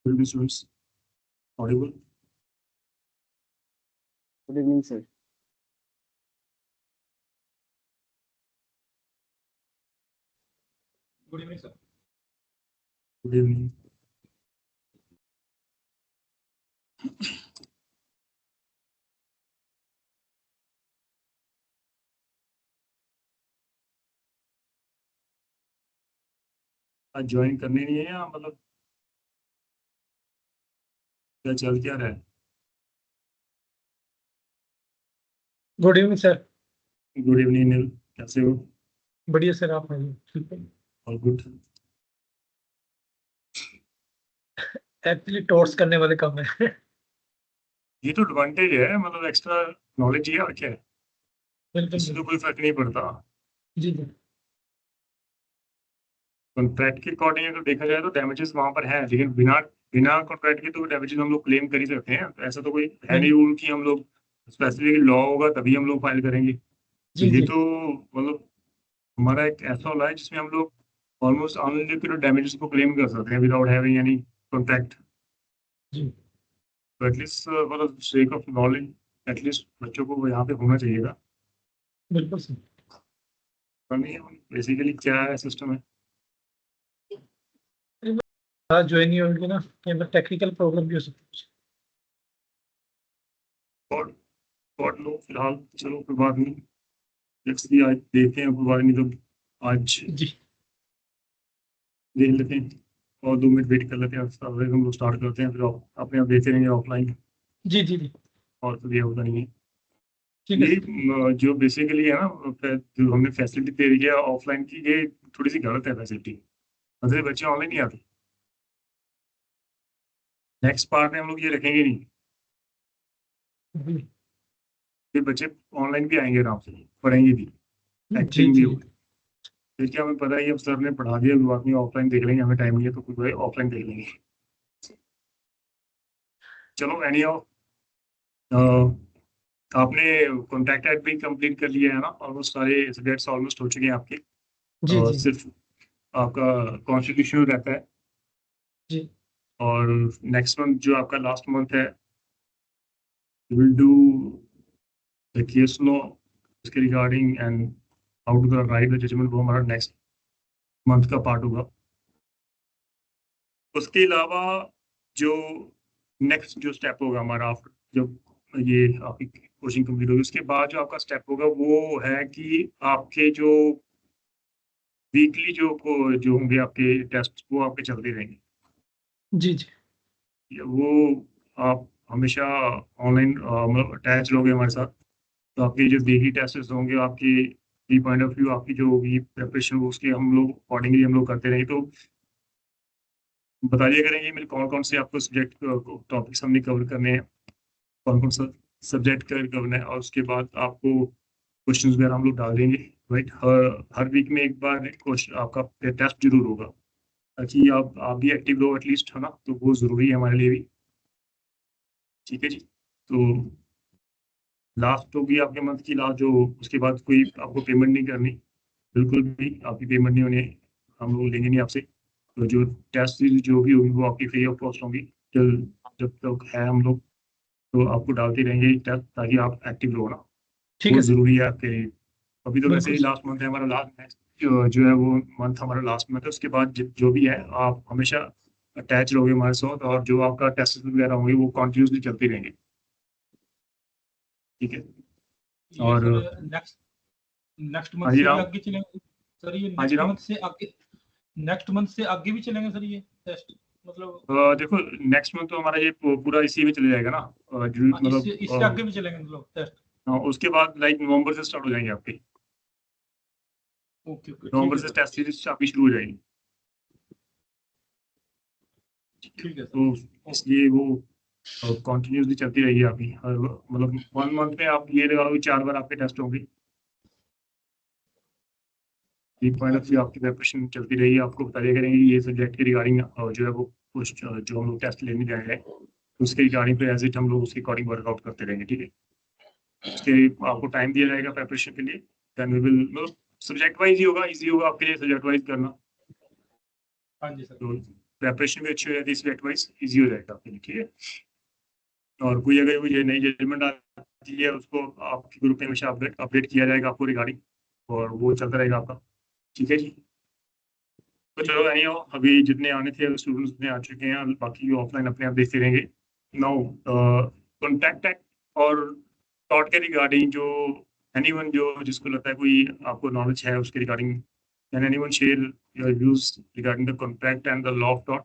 Good evening, students. Audible? Good evening, sir. Good evening, sir. Good evening. आज join करनी नहीं है या मतलब क्या चल क्या रहा है? Good evening sir. Good evening Neel, कैसे हो? बढ़िया सर, आप ठीक है? All good. एक्चुअली टॉर्च करने वाले कम है। ये तो एडवांटेज है, मतलब एक्स्ट्रा नॉलेज है और क्या है, बिल्कुल इससे तो कोई फर्क नहीं पड़ता। जी जी कॉन्ट्रैक्ट के अकॉर्डिंग अगर देखा जाए तो डैमेजेस वहां पर है, लेकिन बिना बिना कॉन्ट्रैक्ट के तो डैमेजेस हम लोग क्लेम कर ही सकते हैं। तो ऐसा तो कोई है नहीं रूल कि हम लोग स्पेसिफिक लॉ होगा तभी हम लोग फाइल करेंगे। तो जी ये जी तो मतलब हमारा एक ऐसा लॉ है जिसमें हम लोग ऑलमोस्ट अनलिमिटेड डैमेजेस को क्लेम कर सकते हैं विदाउट हैविंग एनी कॉन्ट्रैक्ट। जी तो at least for the sake of knowledge at least बच्चों को यहाँ पे होना चाहिएगा। बिल्कुल सर। बेसिकली क्या है सिस्टम है, आज ज्वाइन नहीं होगी ना, टेक्निकल प्रॉब्लम भी हो सकती है। गॉड लो फिलहाल, चलो कोई बात नहीं, नेक्स्ट भी आज देखते हैं, कोई बात नहीं तो आज जी देख लेते हैं और 2 मिनट वेट कर लेते हैं, फिर हम लोग स्टार्ट करते हैं, फिर अपने आप देखते रहेंगे ऑफलाइन, जी जी जी और तो ये होता नहीं है। ठीक है ये सर। जो बेसिकली है ना, जो हमने फैसिलिटी दे रही है ऑफलाइन की, ये थोड़ी सी गलत है फैसिलिटी। मतलब बच्चे ऑनलाइन नहीं आते, नेक्स्ट पार्ट में हम लोग ये रखेंगे नहीं, जी फिर बच्चे ऑनलाइन भी आएंगे, आराम से पढ़ेंगे भी, जी एक्टिंग भी जी होगी। फिर क्या हमें पता है अब सर ने पढ़ा दिया, कोई बात नहीं ऑफलाइन देख लेंगे, हमें टाइम नहीं है तो कोई ऑफलाइन देख लेंगे। चलो एनी आपने कॉन्टैक्ट ऐड भी कंप्लीट कर लिया है ना, ऑलमोस्ट सारे सब्जेक्ट्स ऑलमोस्ट हो चुके हैं आपके। जी जी सिर्फ आपका कॉन्स्टिट्यूशन रहता है, जी और नेक्स्ट मंथ जो आपका लास्ट मंथ है will do the case law उसके regarding and how to write the judgment, वो हमारा नेक्स्ट मंथ का पार्ट होगा। उसके अलावा जो नेक्स्ट जो स्टेप होगा हमारा आफ्टर जब ये आपकी कोचिंग कंप्लीट होगी, उसके बाद जो आपका स्टेप होगा वो है कि आपके जो वीकली जो होंगे आपके टेस्ट, वो आपके चलते रहेंगे। जी जी वो आप हमेशा ऑनलाइन मतलब अटैच रहोगे हमारे साथ, तो आपके जो वीकली टेस्ट होंगे, आपकी पॉइंट ऑफ व्यू आपकी जो होगी प्रिपरेशन, उसके हम लोग अकॉर्डिंगली हम लोग करते रहेंगे। तो बता दिया करेंगे मेरे कौन कौन से आपको सब्जेक्ट टॉपिक्स हमने कवर करने हैं, कौन कौन सा सब्जेक्ट कवर करना है, और उसके बाद आपको क्वेश्चन वगैरह हम लोग डाल देंगे। राइट, हर वीक में एक बार क्वेश्चन आपका टेस्ट जरूर होगा, ताकि आप भी एक्टिव रहो एटलीस्ट, है ना, तो वो ज़रूरी है हमारे लिए भी। ठीक है जी, तो लास्ट होगी आपके मंथ की लास्ट, जो उसके बाद कोई आपको पेमेंट नहीं करनी, बिल्कुल भी आपकी पेमेंट नहीं होनी, हम लोग लेंगे नहीं आपसे। तो जो टेस्ट सीरीज जो भी होगी वो आपकी फ्री ऑफ कॉस्ट होंगी टिल जब तक है हम लोग, तो आपको डालते रहेंगे टेस्ट ताकि आप एक्टिव रहो ना, ठीक वो है सर। ज़रूरी है आपके लिए। अभी तो वैसे बिल्कुल ही लास्ट मंथ है हमारा, लास्ट जो है वो मंथ हमारा लास्ट मंथ है, उसके बाद जो भी है आप हमेशा अटैच रहोगे हमारे साथ, और जो आपका टेस्ट वगैरह होंगे वो कॉन्टिन्यूसली चलते रहेंगे। ठीक है, ये और सर नेक्स्ट मंथ हाँ जी से भी राम, आगे चलेंगे सर? ये हाँ जी राम, नेक्स्ट मंथ से आगे भी चलेंगे सर ये टेस्ट? मतलब देखो नेक्स्ट मंथ तो हमारा ये पूरा इसी में चले जाएगा ना, इससे मतलब इससे आगे भी चलेंगे मतलब टेस्ट? उसके बाद लाइक नवंबर से स्टार्ट हो जाएंगे आपके, ओके ओके, ठीक नवंबर है से सर। टेस्ट सीरीज आपकी शुरू हो जाएगी। ठीक है तो सर। इसलिए वो कंटिन्यूसली चलती रहेगी आपकी, मतलब 1 मंथ में आप ये लगा लो कि 4 बार आपके टेस्ट होंगे। एक पॉइंट हाँ ऑफ जी व्यू आपकी प्रिपरेशन चलती रहेगी, आपको बता दिया करेंगे कि ये सब्जेक्ट के रिगार्डिंग जो है वो कुछ जो हम लोग टेस्ट लेने जा रहे हैं उसके रिगार्डिंग पे एज इट हम लोग उसके अकॉर्डिंग वर्कआउट करते रहेंगे। ठीक है, उसके आपको टाइम दिया जाएगा प्रिपरेशन के लिए, देन वी विल, मतलब सब्जेक्ट वाइज ही होगा, इजी होगा आपके लिए सब्जेक्ट वाइज करना। हाँ जी सर। तो प्रेपरेशन भी अच्छी हो जाती है, इसलिए एडवाइस ईजी हो जाएगा आपके लिए, ठीक है। और कोई अगर मुझे नई जजमेंट आती है उसको आपके ग्रुप में हमेशा अपडेट किया जाएगा आपको रिगार्डिंग, और वो चलता रहेगा आपका, ठीक है जी। तो चलो नहीं हो, अभी जितने आने थे स्टूडेंट्स उतने आ चुके हैं, बाकी ऑफलाइन अपने आप देखते रहेंगे। नाउ कॉन्टैक्ट और टॉट के रिगार्डिंग जो एनीवन जो जिसको लगता है कोई आपको नॉलेज है उसके regarding, can anyone share your views regarding the contract and the law of taught?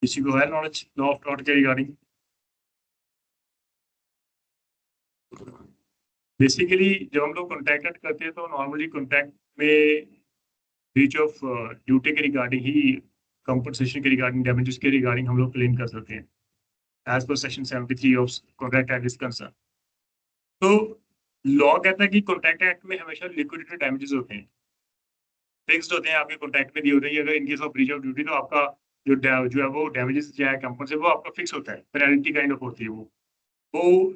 किसी को है नॉलेज लॉ ऑफ टॉट के रिगार्डिंग? बेसिकली जब हम लोग कॉन्ट्रैक्ट करते हैं तो नॉर्मली कॉन्ट्रैक्ट में ब्रीच ऑफ ड्यूटी के रिगार्डिंग ही, कंपनसेशन के रिगार्डिंग, डैमेजेस के रिगार्डिंग हम लोग क्लेम कर सकते हैं as per section 73 of contract act is concern. तो लॉ कहता है कि कॉन्ट्रैक्ट एक्ट में हमेशा लिक्विडेटरी डैमेजेस होते हैं, फिक्स्ड होते हैं, आपके कॉन्ट्रैक्ट में दिए होते हैं। अगर इन case of breach of duty तो आपका जो है वो डैमेजेस जो है कंपनसेशन वो आपका फिक्स होता है, पेनल्टी काइंड ऑफ होती है वो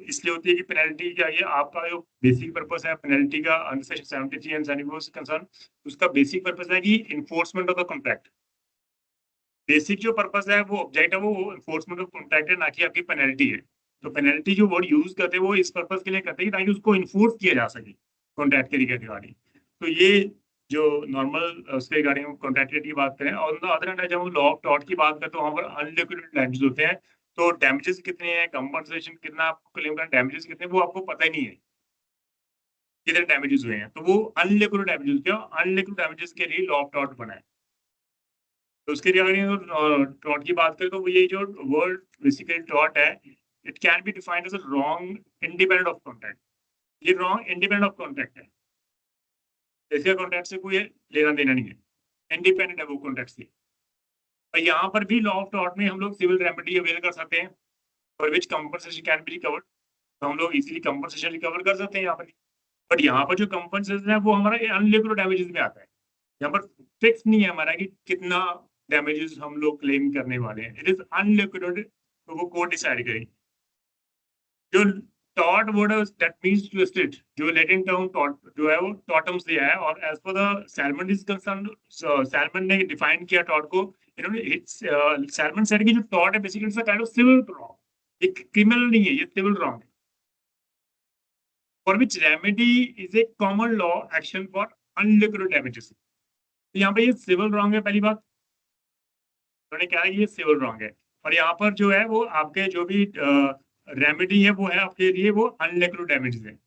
इसलिए होती है कि पेनल्टी क्या है, आपका जो बेसिक पर्पस है पेनल्टी का under section 73 and sanitary concern, उसका बेसिक पर्पस है कि enforcement of the contract. Basic जो पर्पस है वो ऑब्जेक्ट है वो इन्फोर्समेंट ऑफ कॉन्ट्रैक्ट है, ना कि आपकी पेनल्टी है। तो पेनल्टी जो वर्ड यूज करते हैं वो इस पर्पस के लिए करते हैं ताकि उसको इन्फोर्स किया जा सके कॉन्ट्रैक्ट के रिगार्डिंग। तो ये जो नॉर्मल उसके रिगार्डिंग कॉन्ट्रैक्ट की बात करें, और अदर हैंड जब हम लॉ ऑफ टॉट की बात करें तो वहाँ पर अनलिक्विडेटेड डैमेजेस होते हैं। तो डैमेजेस कितने हैं, कंपनसेशन कितना आपको क्लेम करना, डैमेजेस कितने, वो आपको पता ही नहीं है कितने डैमेजेस हुए हैं। तो वो अनलिक्विडेड डैमेजेस, क्यों अनलिक्विडेड डैमेजेस के लिए लॉ ऑफ टॉट बना है। तो उसके रिगार्डिंग टॉट की बात करें तो ये जो वर्ड बेसिकली टॉट है, it can be defined as a wrong independent of contract. ये रॉन्ग इंडिपेंडेंट ऑफ कॉन्ट्रैक्ट है, इसका कॉन्ट्रैक्ट से कोई लेना देना नहीं है, इंडिपेंडेंट है वो कॉन्ट्रैक्ट से। और यहाँ पर भी लॉ ऑफ टॉट में हम लोग सिविल रेमेडी अवेल कर सकते हैं for which compensation can be recovered. तो हम लोग इजीली कंपनसेशन रिकवर कर सकते हैं यहाँ पर। बट यहाँ पर जो कंपनसेशन है वो हमारा अनलिक्विडेड डैमेजेस में आता है। यहाँ पर फिक्स नहीं है हमारा कि कितना डैमेजेस हम लोग क्लेम करने वाले हैं, इट इज अनलिक्विडेड, तो वो कोर्ट डिसाइड करेगी। जो टॉट वर्ड है दैट मींस ट्विस्टेड, जो लैटिन टर्म टॉट जो है वो टॉटम से है, और as per the Salmond is concern, Salmond ने डिफाइन किया टॉट को। इन्होंने सैलमन सेड कि जो टॉट है basically it's a kind of civil wrong, एक क्रिमिनल नहीं है, ये सिविल रॉन्ग है, for which remedy is a common law action for unliquidated damages. तो यहाँ पे ये सिविल रॉन्ग है पहली बात, उन्होंने कहा है ये सिविल रॉन्ग है। और यहाँ पर जो है वो आपके जो भी रेमेडी है वो है आपके लिए वो अनलिक्विडेड डैमेजेस है।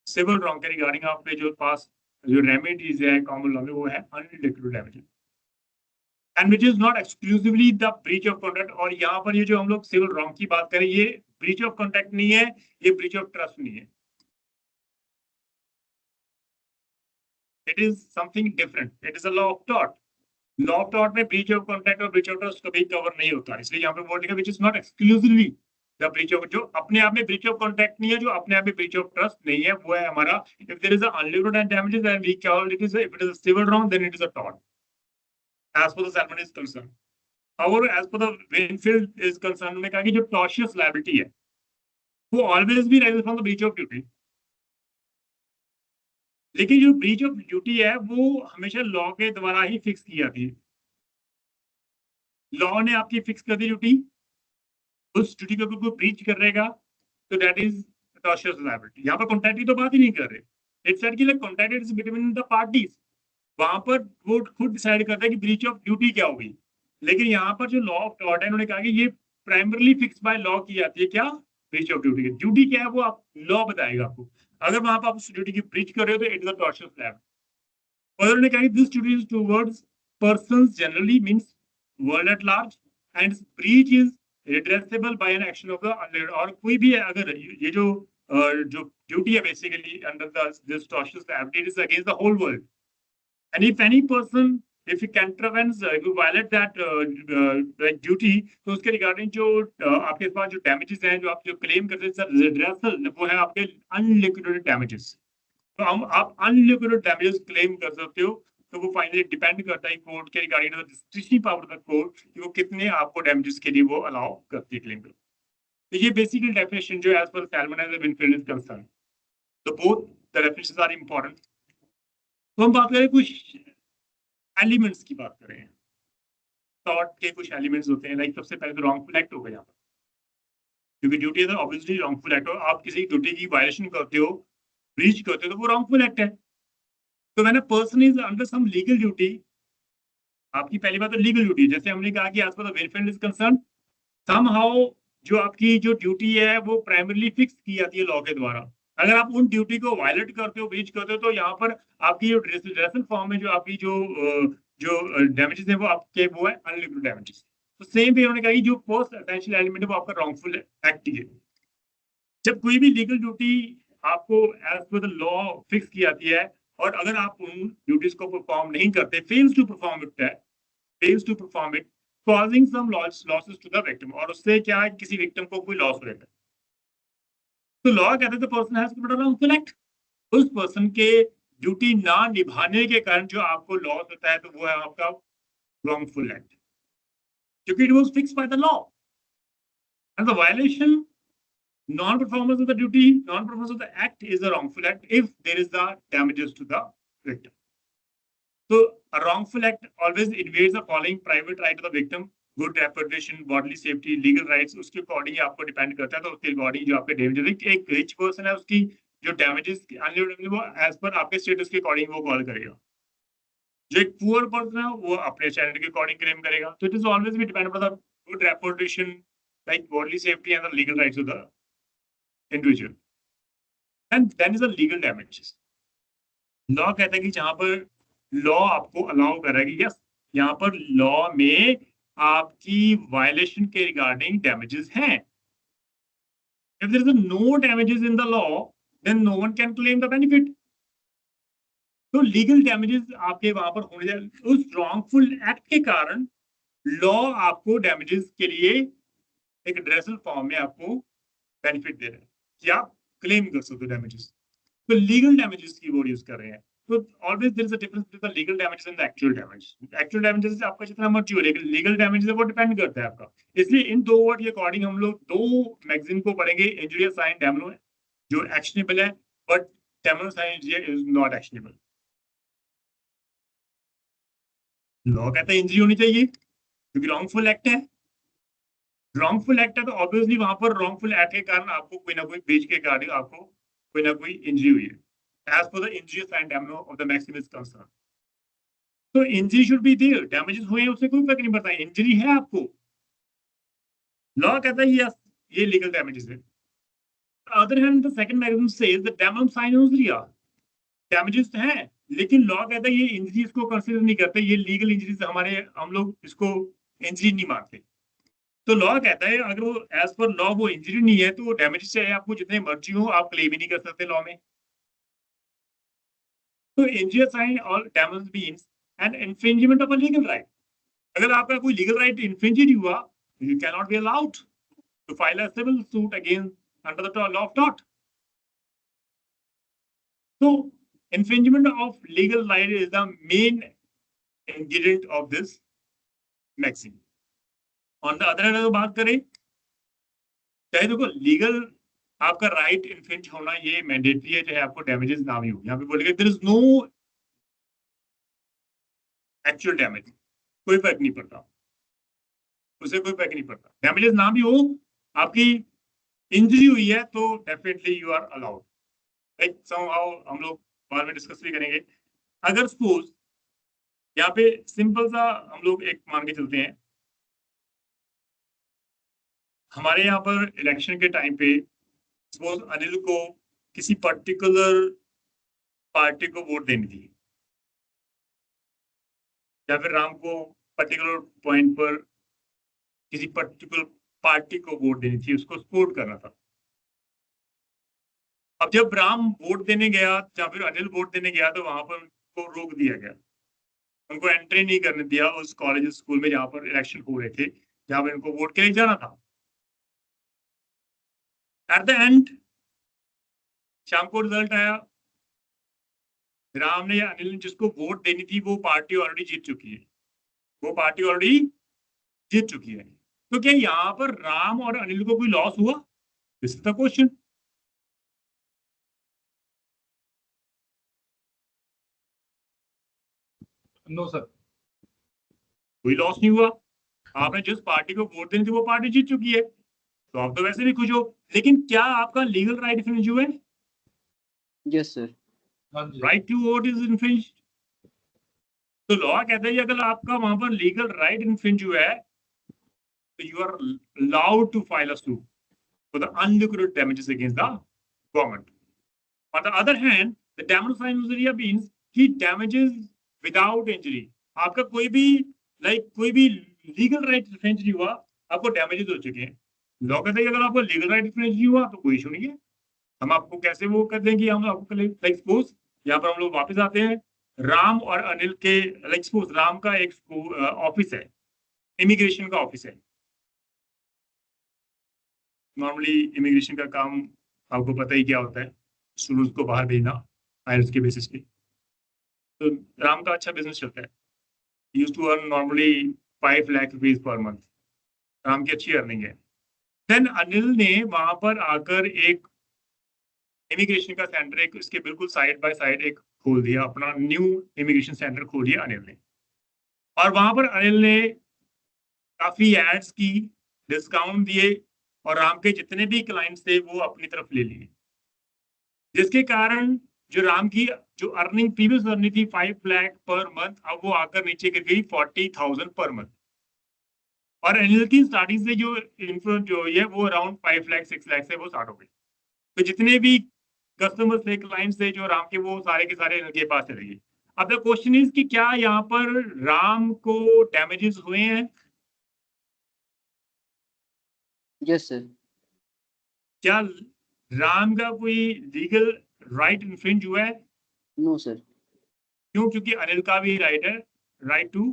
सिविल रॉन्ग के रिगार्डिंग आपके जो पास जो रेमेडीज है कॉमन लॉ में वो है unliquidated damages, and which is not exclusively the breach of contract. और यहाँ पर ये जो हम लोग सिविल रॉन्ग की बात करें, ये ब्रीच ऑफ कॉन्ट्रैक्ट नहीं है, ये ब्रीच ऑफ ट्रस्ट नहीं है, it is something different, it is a law of taught. Law of taught में ब्रीच ऑफ कॉन्ट्रैक्ट और ब्रीच ऑफ ट्रस्ट कभी कवर नहीं होता, इसलिए यहाँ पे बोल लिखा विच is not exclusively the breach of, जो अपने आप में ब्रीच ऑफ कॉन्ट्रैक्ट नहीं है, जो अपने आप में ब्रीच ऑफ ट्रस्ट नहीं है, वो है हमारा if there is unliquidated damages and we call it is, if it is a civil wrong then it is a टॉट as per the Salmon is concerned. However, as per the Winfield is concerned, उन्होंने कहा कि जो tortious liability है वो always भी arises from the breach of duty, लेकिन जो ब्रीच ऑफ ड्यूटी है वो हमेशा लॉ के द्वारा ही फिक्स की जाती है। लॉ ने आपकी फिक्स कर दी ड्यूटी, उस ड्यूटी को कोई ब्रीच करेगा तो दैट इज tortious liability। यहाँ पर कॉन्ट्रैक्ट की तो बात ही नहीं कर रहे, इट्स सेड कि contract is between the parties, वहां पर वो खुद डिसाइड करता है कि ब्रीच ऑफ ड्यूटी क्या होगी। लेकिन यहाँ पर जो लॉ ऑफ टॉट है उन्होंने कहा कि ये प्राइमरली फिक्स बाय लॉ की जाती है, क्या ब्रीच ऑफ ड्यूटी, ड्यूटी क्या है वो आप लॉ बताएगा आपको। अगर वहां पर आप उस ड्यूटी की ब्रीच कर रहे हो तो it is a tortious liability. और उन्होंने कहा कि this duty is towards persons generally means world at large and breach is redressable by an action of the, और कोई भी है अगर ये जो ड्यूटी है basically under this tortious liability it is against the whole world. And if any person, if he contravenes, if you violate that like duty, तो उसके रिगार्डिंग जो आपके पास जो डैमेजेस हैं जो आप जो क्लेम करते हैं सर रिड्रेसल, वो है आपके अनलिक्विडेटेड डैमेजेस। तो हम आप अनलिक्विडेटेड डैमेजेस क्लेम कर सकते हो, तो वो फाइनली डिपेंड करता है कोर्ट के regarding discretionary power of the court कि वो कितने आपको डैमेजेस के लिए वो अलाउ करती है क्लेम करो। तो ये बेसिकली डेफिनेशन जो as per Salmond as Winfield is concern, तो both the definitions are important. तो हम बात करें कुछ एलिमेंट्स की बात करें, थॉट के कुछ एलिमेंट्स होते हैं, लाइक सबसे पहले तो रॉन्गफुल एक्ट हो गया, क्योंकि ड्यूटी है तो ऑब्वियसली रॉन्गफुल एक्ट हो, आप किसी ड्यूटी की वायलेशन करते हो, ब्रीच करते हो, तो वो रॉन्गफुल एक्ट है। तो when a person is under some legal duty, आपकी पहली बात तो लीगल ड्यूटी, जैसे हमने कहा कि as per the welfare is concern, somehow जो आपकी जो ड्यूटी है वो प्राइमरली फिक्स की जाती है लॉ के द्वारा। अगर आप उन ड्यूटी को वायलेट करते हो, ब्रीच करते हो, तो यहाँ पर आपकी जो ड्रेसल फॉर्म में जो आपकी जो डैमेजेस है वो आपके वो है अनलिमिटेड डैमेजेस। तो सेम वे उन्होंने कहा कि जो फर्स्ट एसेंशियल एलिमेंट है वो आपका रॉन्गफुल एक्ट ही है। जब कोई भी लीगल ड्यूटी आपको as per the law fix की जाती है, और अगर आप उन ड्यूटीज को परफॉर्म नहीं करते, फेल्स टू परफॉर्म इट है, fails to perform it, causing some losses to the victim, और उससे क्या है, किसी विक्टिम को कोई लॉस हो जाता है, तो लॉ कहते हैं the person has committed wrongful act. उस पर्सन के ड्यूटी ना निभाने के कारण जो आपको लॉस होता है, तो वो है आपका रॉन्गफुल एक्ट, क्योंकि it was fixed by the law, and the violation, non-performance of the duty, non-performance of the act is a wrongful act if there is the damages to the victim. So a wrongful act always invades the following private right of the victim: good reputation, bodily safety, legal rights। उसके according आपको depend करता है, तो उसके according जो आपके damages, एक rich person है उसकी जो डैमेजेस वो एज पर आपके स्टेटस के अकॉर्डिंग वो कॉल करेगा, जो एक पुअर पर्सन है वो अपने स्टैंडर्ड के अकॉर्डिंग क्लेम करेगा। तो it is always be depend upon the good reputation, like bodily safety and the legal rights of the individual, and then is a legal damages. Law कहता है कि जहां पर लॉ आपको अलाउ कर रहा है कि यस, यहाँ पर लॉ में आपकी वायलेशन के रिगार्डिंग डैमेजेस हैं। If there is no damages in the law, then no one can claim the benefit. तो लीगल डैमेजेस आपके वहां पर होने जाए उस रॉन्गफुल एक्ट के कारण, लॉ आपको डैमेजेस के लिए एक ड्रेसल फॉर्म में आपको बेनिफिट दे रहे हैं कि आप क्लेम कर सकते हो डैमेजेस। तो लीगल डैमेजेस की वर्ड यूज कर रहे हैं। तो always there is a difference between the legal damages and the actual damage. Actual damages से आपका जितना मर्जी हो, लेकिन लीगल डैमेजेस वो डिपेंड करता है आपका। इसलिए इन दो वर्ड के अकॉर्डिंग हम लोग दो मैगजीन को पढ़ेंगे, इंजुरियस साइन डैमनो, जो एक्शनेबल है, but damno sine is not actionable. Law कहता है इंजरी होनी चाहिए क्योंकि रॉन्गफुल एक्ट है, रॉन्गफुल एक्ट है, तो ऑब्वियसली वहां पर रॉन्गफुल एक्ट के कारण आपको कोई ना कोई ब्रीच के कारण आपको कोई ना कोई इंजरी हुई है, as per the injurious sine damno of the maxim is concern. तो injury should be there, damages हुए हैं उससे कोई फर्क नहीं पड़ता, इंजरी है आपको, लॉ कहता है यस ये लीगल डैमेजेस है। Other hand the second magazine says the damnum sine injuria, damages हैं, लेकिन लॉ कहता है ये इंजरीज को कंसीडर नहीं करते, ये लीगल इंजरीज हमारे, हम लोग इसको इंजरी नहीं मानते। तो लॉ कहता है अगर वो एज पर लॉ वो इंजरी नहीं है, तो डैमेजेस चाहे आपको जितने मर्जी हो, आप क्लेम ही नहीं कर सकते लॉ में। तो इंजरियस साइन और damage means an infringement of a legal right. अगर आपका कोई लीगल राइट इन्फ्रिंज हुआ, you cannot be allowed to file a civil suit against under the law of tort. So infringement of legal right is the main ingredient of this maxim. On the other hand अगर बात करें, चाहे देखो legal आपका right infringe होना ये mandatory है, चाहे आपको डैमेजेस ना भी हो। यहाँ पे बोलेगा there is no actual damage, कोई फर्क नहीं पड़ता, उसे कोई फर्क नहीं पड़ता, डैमेजेस ना भी हो, आपकी इंजरी हुई है तो definitely you are allowed. Like somehow हम लोग बाद में डिस्कस भी करेंगे। अगर सपोज यहाँ पे सिंपल सा हम लोग एक मान के चलते हैं, हमारे यहाँ पर इलेक्शन के टाइम पे सपोज अनिल को किसी पर्टिकुलर पार्टी को वोट देनी थी, या फिर राम को पर्टिकुलर पॉइंट पर किसी पर्टिकुलर पार्टी को वोट देनी थी, उसको सपोर्ट करना था। अब जब राम वोट देने गया या फिर अनिल वोट देने गया, तो वहां पर उनको रोक दिया गया, उनको एंट्री नहीं करने दिया उस कॉलेज स्कूल में जहां पर इलेक्शन हो रहे थे, जहां पर इनको वोट के लिए जाना था। एट द एंड शाम को रिजल्ट आया, राम ने या अनिल ने जिसको वोट देनी थी वो पार्टी ऑलरेडी जीत चुकी है, वो पार्टी ऑलरेडी जीत चुकी है। तो क्या यहाँ पर राम और अनिल को कोई लॉस हुआ? This is the question. No sir. कोई लॉस नहीं हुआ। आपने जिस पार्टी को वोट देनी थी वो पार्टी जीत चुकी है, तो आप तो वैसे भी खुश हो। लेकिन क्या आपका लीगल राइट इन्फ्रिंज हुआ है? Yes sir. हाँ जी। Right to vote is infringe. तो लॉ कहता है कि अगर आपका वहां पर लीगल राइट इन्फ्रिंज हुआ है तो you are allowed to file a suit for the unliquidated damages against the government. On the other hand, the damage fine area means कि damages without injury, आपका कोई भी कोई भी लीगल राइट डिफेंस नहीं हुआ, आपको डैमेजेस हो चुके हैं। लॉ कहता है अगर आपको लीगल राइट डिफेंस नहीं हुआ तो कोई इशू नहीं है। हम आपको कैसे वो कर देंगे, हम आपको लाइक सपोज यहाँ पर हम लोग वापस आते हैं। राम और अनिल के लाइक सपोज राम का एक ऑफिस है, इमिग्रेशन का ऑफिस है। नॉर्मली इमिग्रेशन का काम आपको पता ही क्या होता है, स्टूडेंट्स को बाहर भेजना आइल्स के बेसिस पे। तो राम का अच्छा बिजनेस चलता है, use to earn normally 5 lakh rupees per month. Ram की अच्छी अर्निंग है। देन अनिल ने वहां पर आकर एक इमिग्रेशन का सेंटर, एक इसके बिल्कुल साइड बाय साइड एक खोल दिया, अपना न्यू इमिग्रेशन सेंटर खोल दिया अनिल ने। और वहां पर अनिल ने काफी एड्स की, डिस्काउंट दिए, और राम के जितने भी क्लाइंट्स थे वो अपनी तरफ ले लिए, जिसके कारण जो राम की जो अर्निंग प्रीवियस अर्निंग थी 5 लाख पर मंथ, अब वो आकर नीचे गिर गई 40,000 पर मंथ। और अनिल की स्टार्टिंग से जो इन्फ्लुएंस जो है वो अराउंड 5 लाख 6 लाख से वो स्टार्ट हो गई। तो जितने भी कस्टमर्स थे, क्लाइंट्स थे जो राम के, वो सारे के सारे अनिल के पास चले गए। अब द क्वेश्चन इज कि क्या यहाँ पर राम को डैमेजेस हुए हैं? Yes sir. क्या राम का कोई लीगल राइट इन्फ्रिंज हुआ है? No sir. क्यों? क्योंकि अनिल का भी राइट है, राइट टू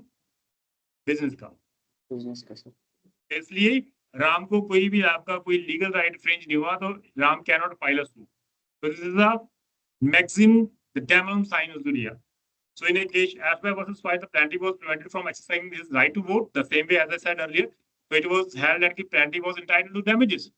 बिजनेस का। बिजनेस का सर। इसलिए राम को कोई भी आपका कोई लीगल राइट इन्फ्रिंज नहीं हुआ, तो Ram can not file a suit. So this is the maxim, the damnum sign of Zuriya. So in a case, Ashby versus White, the plaintiff was prevented from exercising his right to vote the same way as I said earlier. So it was held that the plaintiff was entitled to damages.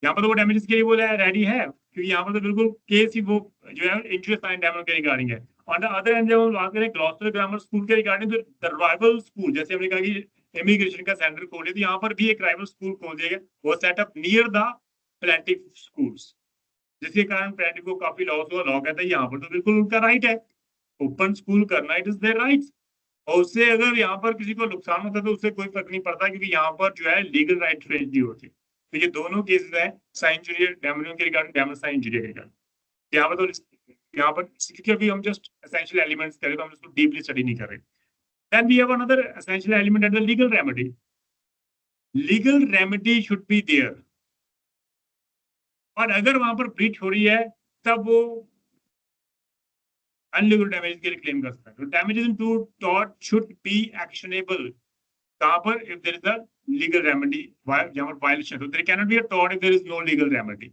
यहाँ पर तो वो damages के लिए बोला है ready है, क्योंकि यहाँ पर तो बिल्कुल केस ही वो जो है इंटरेस्ट साइन डैमेज के रिगार्डिंग है। ऑन द अदर एंड जब हम बात करें ग्लॉस्टर ग्रामर स्कूल के रिगार्डिंग, तो द राइवल स्कूल, जैसे हमने कहा कि इमिग्रेशन का सेंटर खोले, तो यहाँ पर भी एक राइवल स्कूल खोल दिया गया, वो setup near the plaintiff schools, जिसके कारण प्लेंटिफ को काफी लॉस हुआ। लॉ कहता है यहाँ पर तो बिल्कुल उनका राइट है, ओपन स्कूल करना, इट इज देयर राइट। और उससे अगर यहाँ पर किसी को नुकसान होता है तो उससे कोई फर्क नहीं पड़ता, क्योंकि यहाँ पर जो है लीगल राइट फ्रेंच नहीं होती। तो ये दोनों केसेस हैं साइन इंजूरियर डैमेज के रिगार्डिंग, डैमेज साइन इंजूरियर के रिगार्डिंग। यहाँ पर तो यहाँ पर क्योंकि अभी हम जस्ट एसेंशियल एलिमेंट्स करें, तो हम इसको डीपली स्टडी नहीं कर रहे। Then we have another essential element at the legal remedy. Legal remedy should be there, और अगर वहां पर ब्रीच हो रही है तब वो अनलीगल डैमेज के लिए क्लेम कर सकता है। तो डैमेजेस इन टू टॉट शुड बी एक्शनेबल कहां पर? If there is a legal remedy, जहां पर वायलेशन, तो there can not be a टॉट if there is no legal remedy.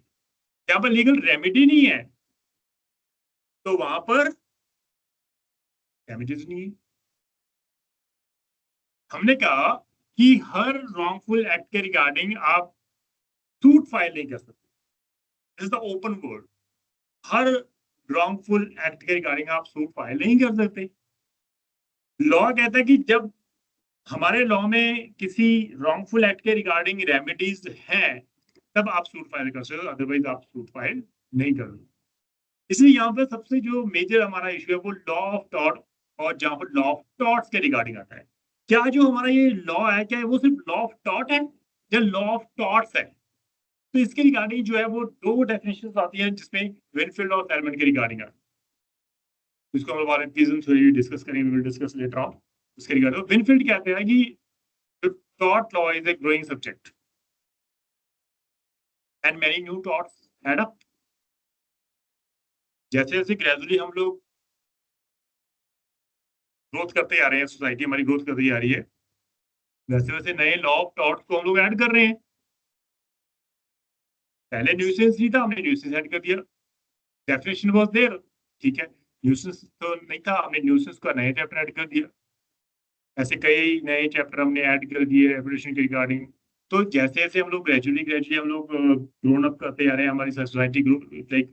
जहां पर लीगल रेमेडी नहीं है तो वहां पर डैमेजेस नहीं है। हमने कहा कि हर रॉन्गफुल एक्ट के रिगार्डिंग आप सूट फाइल नहीं कर सकते, this is the open word. Her wrongful act के रिगार्डिंग आप सूट फाइल नहीं कर सकते। लॉ कहता है कि जब हमारे लॉ में किसी रॉन्गफुल एक्ट के रिगार्डिंग रेमेडीज हैं तब आप सूट फाइल कर सकते हो, अदरवाइज आप सूट फाइल नहीं कर सकते। इसलिए यहाँ पर सबसे जो मेजर हमारा इशू है वो लॉ ऑफ टॉर्ट, और जहाँ पर लॉ ऑफ टॉर्ट्स के रिगार्डिंग आता है। क्या जो हमारा ये लॉ है, क्या वो सिर्फ लॉ ऑफ टॉर्ट है या लॉ ऑफ टॉर्ट्स है? तो इसके रिगार्डिंग जो है वो दो डेफिनेशंस आती हैं, जिसमें विनफील्ड और सेलमेंट के रिगार्डिंग है। इसको हम वालेंटिज्म थ्योरी डिस्कस करेंगे, we will discuss later on उसके रिगार्डिंग। विनफील्ड कहते हैं कि tort law is a growing subject and many new torts add up. जैसे जैसे ग्रेजुअली हम लोग ग्रोथ करते आ रहे हैं, सोसाइटी हमारी ग्रोथ करती आ रही है, वैसे वैसे नए लॉ ऑफ टॉर्ट्स को हम लोग ऐड कर रहे हैं। पहले न्यूसेंस नहीं था, हमने न्यूसेंस ऐड कर दिया, डेफिनेशन वाज देयर, ठीक है। न्यूसेंस तो नहीं था, हमने न्यूसेंस का नया चैप्टर ऐड कर दिया। ऐसे कई नए चैप्टर हमने ऐड कर दिए रेपुटेशन के रिगार्डिंग। तो जैसे जैसे हम लोग ग्रेजुअली हम लोग ग्रोन अप करते जा रहे हैं, हमारी सोसाइटी ग्रुप लाइक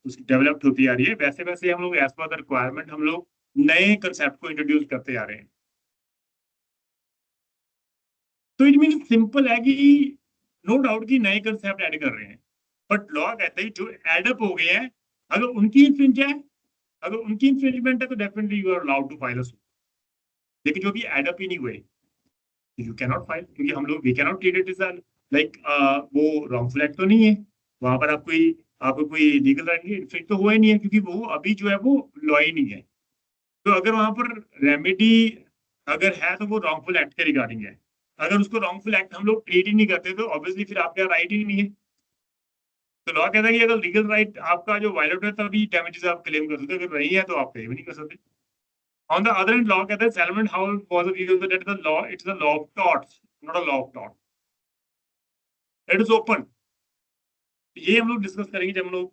उसकी डेवलप्ड होती आ रही है, वैसे वैसे हम लोग एज पर द रिक्वायरमेंट हम लोग नए कंसेप्ट को इंट्रोड्यूस करते जा रहे हैं। तो इट मीन सिंपल है कि नो डाउट कि नए कंसेप्ट ऐड कर रहे हैं, बट लॉ कहते हैं जो एडअप हो गए हैं, अगर उनकी इंफ्रिंज है, अगर उनकी इंफ्रिंजमेंट है तो definitely you are allowed to file a suit. लेकिन जो भी एडअप ही नहीं हुए, यू कैन नॉट फाइल, क्योंकि हम लोग we can not treat it is like वो रॉन्गफुल एक्ट तो नहीं है, वहां पर आपको कोई लीगल राइट नहीं, इन्फ्रिंज तो हुआ ही नहीं है, क्योंकि वो अभी जो है वो लॉ ही नहीं है। तो अगर वहां पर रेमेडी अगर है तो वो रॉन्गफुल एक्ट के रिगार्डिंग है। अगर उसको रॉन्गफुल एक्ट हम लोग ट्रीट ही नहीं करते तो ऑब्वियसली फिर आपका राइट ही नहीं है। तो लॉ कहता है कि अगर लीगल राइट आपका जो वायलेट है तभी डैमेजेस आप क्लेम कर सकते हो, अगर नहीं है तो आप क्लेम नहीं कर सकते। On the other hand law कहता है settlement how was the use that the law, it's the law of torts, not a law of tort, it is open. ये हम लोग डिस्कस करेंगे जब हम लोग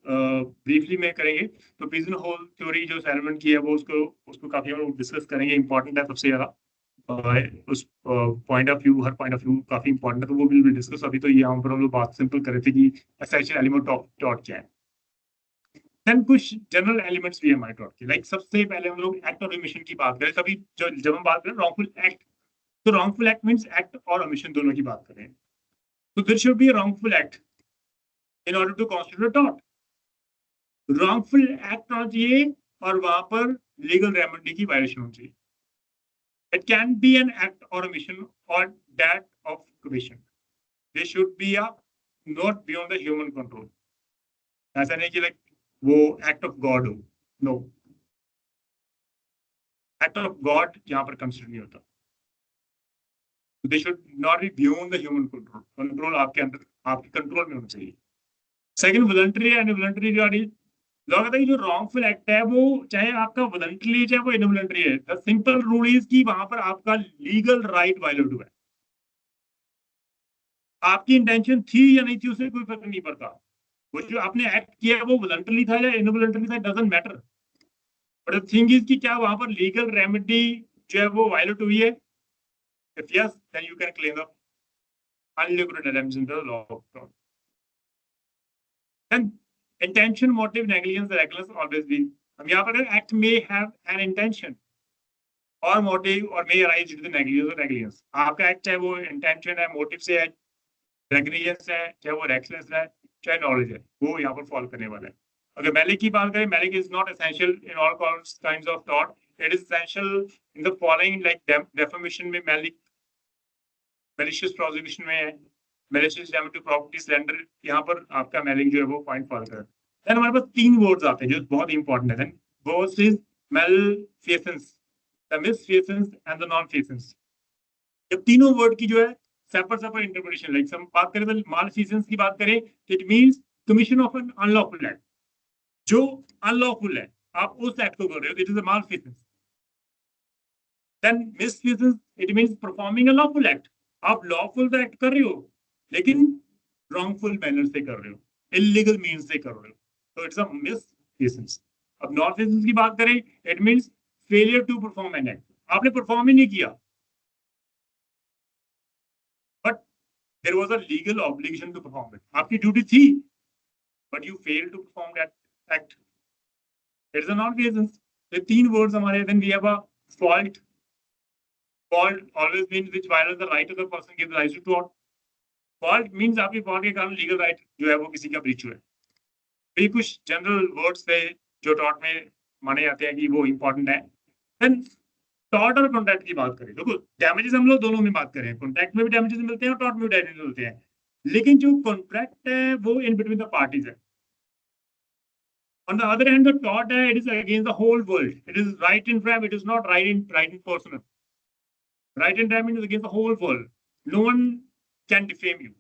ब्रीफली में करेंगे। तो पिजन होल थ्योरी जो सेटलमेंट की है वो उसको उसको काफी हम लोग डिस्कस करेंगे, इंपॉर्टेंट है सबसे ज्यादा। उस point of view, her point of view काफी इंपॉर्टेंट है, तो वो भी डिस्कस। अभी तो यहाँ पर हम लोग बात सिंपल कर रहे थे कि एसेंशियल एलिमेंट ऑफ टॉर्ट क्या है। देन कुछ जनरल एलिमेंट्स भी है हमारे टॉर्ट के, लाइक सबसे पहले हम लोग एक्ट और ओमिशन की बात करें। तभी जब हम बात करें रॉन्गफुल एक्ट, तो रॉन्गफुल एक्ट मींस एक्ट और ओमिशन दोनों की बात करें। तो there should be a wrongful act in order to constitute a tort. Wrongful act होना चाहिए और वहां पर लीगल रेमेडी की वायलेशन होनी चाहिए। It can be an act or omission or that of commission. They should be a not beyond the human control. ऐसा नहीं कि like वो act of God हो, no. Act of God यहाँ पर कंसिडर नहीं होता। They should not be beyond the human control. Control आपके अंदर, आपके कंट्रोल में होना चाहिए। Second voluntary and involuntary regarding law कहता है कि जो रॉन्गफुल एक्ट है वो चाहे आपका वॉलंटरी चाहे वो इनवॉलंटरी है, द सिंपल रूल इज कि वहां पर आपका लीगल राइट वायलेट हुआ है। आपकी इंटेंशन थी या नहीं थी उससे कोई फर्क नहीं पड़ता। वो जो आपने एक्ट किया वो वॉलंटरी था या इनवॉलंटरी था, doesn't matter. But the thing is कि क्या वहां पर लीगल रेमेडी जो है वो वायलेट हुई है? If yes then you can claim the unlimited damage in the law of tort. Then intention, motive, negligence, reckless always be. हम यहाँ पर एक्ट में हैव एन इंटेंशन और मोटिव और may arise due to negligence और negligence. आपका act चाहे वो इंटेंशन है, मोटिव से है, नेग्लिजेंस है, चाहे वो रेकलेस है, चाहे नॉलेज है, वो यहाँ पर फॉलो करने वाला है। अगर मैलिक की बात करें, malice is not essential in all kinds of थॉट, it is essential in the following, like defamation में मैलिक, मैलिशियस प्रोसिक्यूशन में है, malicious damage to property slander, यहाँ पर आपका मैलिक जो है वो पॉइंट फॉलो कर। देन हमारे पास तीन वर्ड्स आते हैं जो बहुत इंपॉर्टेंट है। Then first is malfeasance, the misfeasance and the non-feasance। जब तीनों वर्ड की जो है सेपरेट इंटरप्रिटेशन, लाइक हम बात करें तो malfeasance की बात करें, it means commission of an unlawful act. जो अनलॉफुल है आप उस एक्ट को कर रहे हो, it is a malfeasance। Then misfeasance, it means performing a lawful act. आप लॉफुल एक्ट कर रहे हो लेकिन रॉन्गफुल मैनर से कर रहे हो, इलीगल मींस से कर रहे हो, तो इट्स अ misfeasance। अब non-feasance की बात करें, it means failure to perform an act. आपने परफॉर्म ही नहीं किया, but there was a legal obligation to perform it, आपकी ड्यूटी थी but you fail to perform that act, it is a non-feasance। ये तीन वर्ड्स हमारे। Then we have a fault। fault always means which violates the right of the person gives rise to tort। fault means आपकी fault के कारण legal right जो है वो किसी का ब्रीच हुआ है। तो ये कुछ जनरल वर्ड्स थे जो टॉर्ट में माने जाते हैं कि वो इंपॉर्टेंट है। देन टॉर्ट और कॉन्ट्रैक्ट की बात करें, देखो डैमेजेस हम लोग दोनों में बात करें, कॉन्ट्रैक्ट में भी डैमेजेस मिलते हैं और टॉर्ट में भी डैमेजेस मिलते हैं, लेकिन जो कॉन्ट्रैक्ट है वो इन बिटवीन द पार्टीज है। On the other hand, the tort है, it is against the whole world, it is right in crime, it is not right in personal। right in crime is against the whole world, no one can defame you।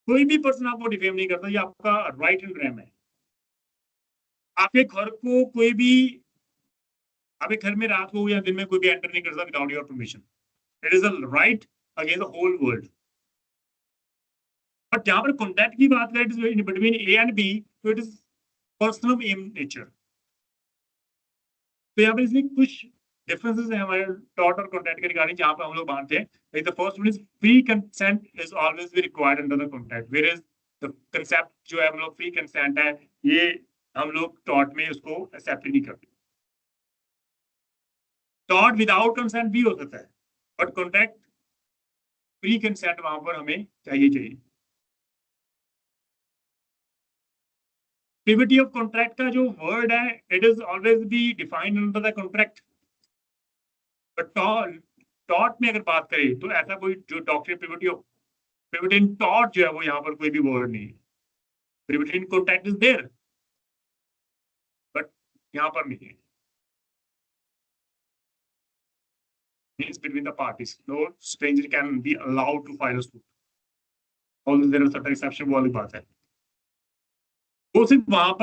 कोई भी person आपको defame नहीं करता, ये आपका right in crime है। आपके घर को कोई भी, आपके घर में रात को या दिन में कोई भी एंटर नहीं कर सकता without your permission, it is a right against the whole world. But जहां पर कॉन्टैक्ट की बात करें, it is in between A and B, तो it is personal in nature. तो यहाँ पर इसमें कुछ डिफरेंसेस है हमारे टॉट और कॉन्ट्रैक्ट के रिगार्डिंग, जहां पे हम लोग बांटते हैं। The first one is free consent is always be required under the contract, where is the concept जो है हम लोग फ्री कंसेंट है, ये हम लोग टॉट में उसको एक्सेप्ट नहीं करते। टॉट विदाउट कंसेंट भी हो सकता है, बट कॉन्ट्रैक्ट फ्री कंसेंट वहां पर हमें चाहिए। प्रिविटी ऑफ कॉन्ट्रैक्ट का जो वर्ड है, it is always be defined under the contract. But taught में अगर बात करें तो ऐसा कोई जो डॉक्ट्रिन प्रिविटी इन टॉट जो है वो यहाँ पर कोई भी वर्ड नहीं है। Privity in contract is there, but यहाँ पर नहीं है। Means between the parties, no stranger can be allowed to file a suit. Although there are certain exception, वो वाली बात है, वो सिर्फ वहां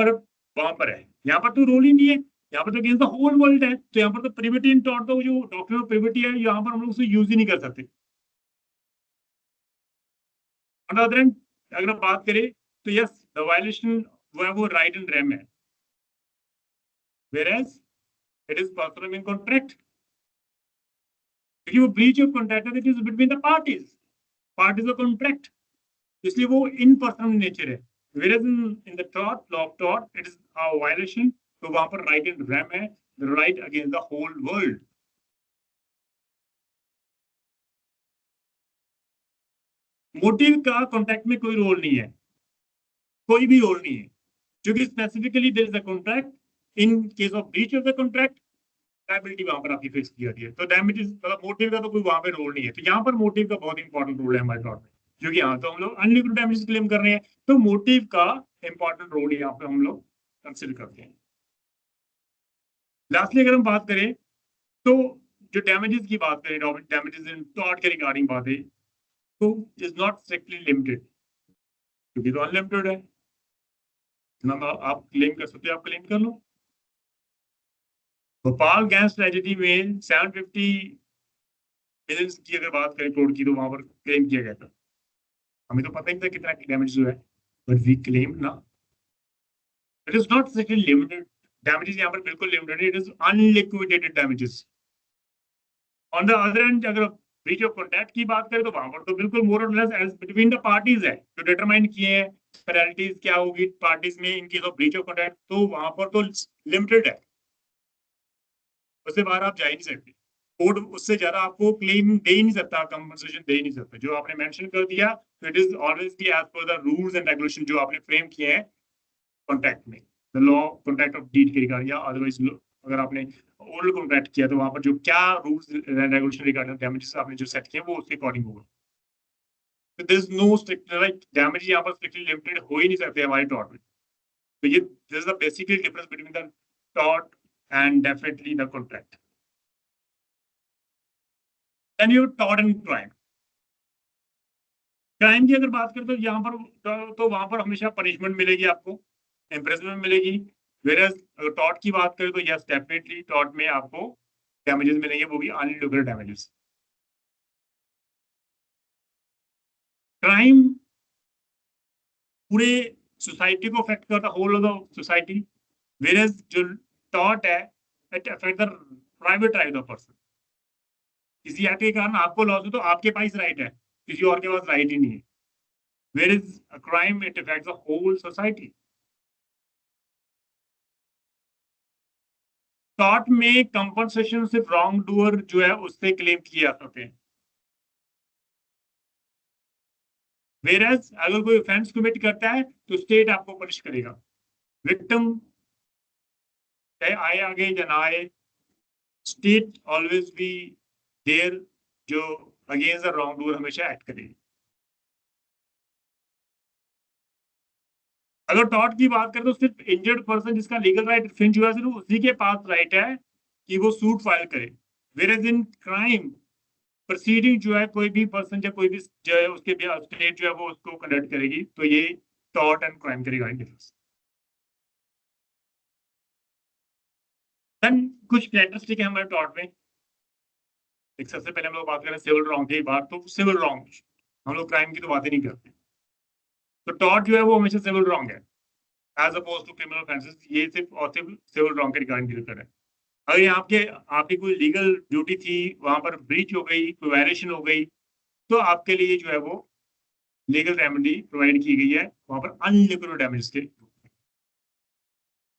पर है। यहाँ पर तो रोल ही नहीं है, यहाँ पर तो अगेंस्ट द होल वर्ल्ड है। तो यहाँ पर तो प्रिविटी इन टॉट, तो जो डॉक्ट्रिन ऑफ प्रिविटी है यहाँ पर हम लोग उसे यूज ही नहीं कर सकते। अगर बात करें तो यस, द वायलेशन वो है, वो राइट एंड रेम है, whereas it is performed in contract, क्योंकि वो ब्रीच ऑफ कॉन्ट्रैक्ट है, it is between the parties of contract, इसलिए वो इन पर्सनल नेचर है। whereas in the tort, law of tort, it is a violation, तो वहां पर राइट एंड रेम है, the right against the whole world। Motive का contract में कोई रोल नहीं है, कोई भी रोल नहीं है, क्योंकि specifically there is a contract. In case of breach of the contract, liability वहां पर आपकी फिक्स की जाती है। तो डैमेजेस मतलब मोटिव का तो कोई वहां पे रोल नहीं है। तो यहाँ पर मोटिव का बहुत इंपॉर्टेंट रोल है हमारे टॉट में, क्योंकि यहाँ तो हम लोग अनलिक्विड डैमेजेस क्लेम कर रहे हैं, तो मोटिव का इंपॉर्टेंट रोल यहाँ पे हम लोग कंसिडर करते हैं। लास्टली अगर हम बात करें तो जो डैमेजेस की बात करें, डैमेजेस इन टॉट के रिगार्डिंग बात है, तो इज नॉट स्ट्रिक्टली लिमिटेड, क्योंकि तो अनलिमिटेड है। आप क्लेम कर सकते हो, आप क्लेम कर लो। भोपाल गैस ट्रेजेडी में 750 मिलियन की अगर बात करें करोड़ की, तो वहां पर क्लेम किया गया था। हमें तो पता ही नहीं था कितना डैमेज हुआ है, बट वी क्लेम ना। It is not strictly limited damages, यहाँ पर बिल्कुल limited, it is unliquidated damages. On the other and अगर ब्रीच ऑफ कॉन्ट्रैक्ट की बात करें तो वहां पर तो बिल्कुल मोर और less as between the parties है, जो डिटरमाइन किए हैं पेनल्टीज क्या होगी पार्टीज में इन case of breach of contract, तो वहां पर तो लिमिटेड है, उससे बाहर आप जा ही नहीं सकते। कोर्ट उससे ज्यादा आपको क्लेम दे ही नहीं सकता, कंपनसेशन दे ही नहीं सकता। जो आपने मेंशन कर दिया, तो it is always be as per the rules and regulation जो आपने फ्रेम किए हैं कॉन्ट्रैक्ट में, the law contract of deed के रिगार्डिंग, या अदरवाइज अगर आपने ओरल कॉन्ट्रैक्ट किया तो वहां पर जो क्या rules and regulation regarding damages आपने जो सेट किए वो उसके अकॉर्डिंग होगा। तो there is no strict like damage यहाँ पर स्ट्रिक्टली लिमिटेड हो ही नहीं सकते हमारे टॉट में। तो ये this is the basically difference between the टॉट and definitely the contract. Then you टॉट एंड क्राइम। क्राइम की अगर बात करें तो यहाँ पर तो वहां पर हमेशा पनिशमेंट मिलेगी आपको, इम्प्रेजमेंट मिलेगी। Whereas अगर टॉट की बात करें तो यस डेफिनेटली टॉट में आपको डैमेजेस मिलेंगे, वो भी अनलिक्विडेटेड डैमेजेस। क्राइम पूरे सोसाइटी को अफेक्ट करता, whole of the society. Whereas जो टॉट है, it affect the private right of person. किसी एक्ट के कारण आपको लॉस हो तो आपके पास राइट है, किसी और के पास राइट ही नहीं है। Whereas a crime it affects the whole society। Taught में कंपनसेशन सिर्फ रॉन्ग डूअर जो है उससे क्लेम किए जा सकते हैं। Whereas अगर कोई ऑफेंस कमिट करता है तो स्टेट आपको पनिश करेगा। विक्टिम चाहे आए आगे या ना आए, स्टेट ऑलवेज बी देयर जो अगेंस्ट द रॉन्ग डूअर हमेशा एक्ट करेगी। अगर टॉट की बात करें तो सिर्फ इंजर्ड पर्सन जिसका लीगल राइट इन्फ्रिंज हुआ, सिर्फ उसी के पास राइट है कि वो सूट फाइल करे। Whereas इन क्राइम प्रोसीडिंग जो है कोई भी पर्सन या कोई भी जो है उसके स्टेट जो है वो उसको कंडक्ट करेगी। तो ये टॉट एंड क्राइम के रिगार्डिंग डिफरेंस। देन कुछ कैरेक्टरिस्टिक है हमारे टॉट में। एक सबसे पहले हम लोग बात करें सिविल रॉन्ग की बात, तो सिविल रॉन्ग, हम लोग क्राइम की तो बात ही नहीं करते। तो टॉट जो है वो हमेशा सिविल रॉन्ग है as oppose to criminal offences. ये सिर्फ और सिर्फ सिविल रॉन्ग के रिगार्डिंग डील कर रहे हैं। अगर यहाँ के आपकी कोई लीगल ड्यूटी थी, वहां पर ब्रीच हो गई, कोई वायलेशन हो गई, तो आपके लिए जो है वो लीगल रेमेडी प्रोवाइड की गई है वहां पर अनलिक्विडेड डैमेजेस के।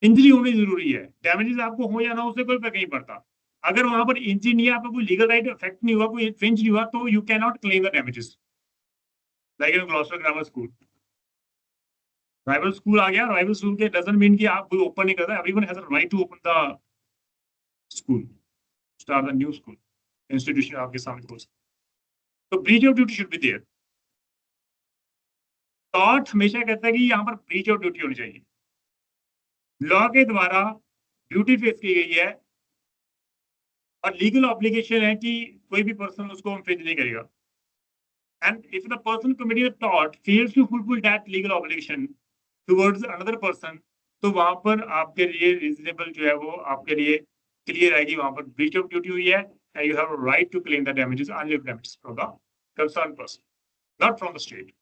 इंजरी होनी जरूरी है, डैमेजेस आपको हो या ना उससे कोई फर्क नहीं पड़ता। अगर वहां पर इंजरी नहीं है, आपका कोई लीगल राइट अफेक्ट नहीं हुआ, कोई इन्फ्रिंज नहीं हुआ, तो you can not claim the damages. Like in Gloucester grammar school, rival school आ गया, राइवल स्कूल के डजंट मीन कि आप कोई ओपन नहीं करता, everyone has a right to open the school, start the new school, institution आपके सामने खोल सकते। तो breach of duty should be there. Tort हमेशा कहता है कि यहाँ पर ब्रीच ऑफ ड्यूटी होनी चाहिए। लॉ के द्वारा ड्यूटी फेस की गई है और लीगल ऑब्लिगेशन है कि कोई भी पर्सन उसको इन्फ्रिंज नहीं करेगा। And if the person committing the tort fails to fulfil that legal obligation towards another person, तो वहां पर आपके लिए रीजनेबल जो है वो आपके लिए क्लियर आएगी, वहां पर ब्रीच ऑफ ड्यूटी हुई है and you have right to claim the damages, unliquidated damages from the concern person, not from the state.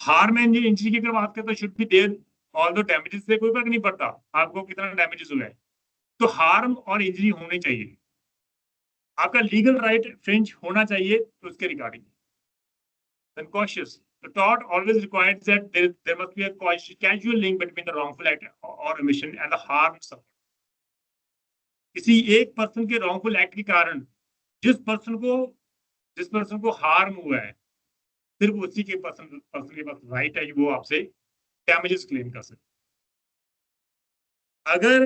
Harm and injury की अगर बात करें तो should be there, all the damages से कोई फर्क नहीं पड़ता आपको कितना डैमेजेस हुआ है, तो हार्म और इंजरी होनी चाहिए, आपका लीगल राइट फ्रिंज होना चाहिए तो उसके regarding. Then cautious. The tort always requires that there must be a casual link between the wrongful act or omission and the harm suffered. किसी एक पर्सन के wrongful act के कारण जिस पर्सन को हार्म हुआ है, सिर्फ उसी के पर्सन के पास राइट है कि वो आपसे डैमेजेस क्लेम कर सकते। अगर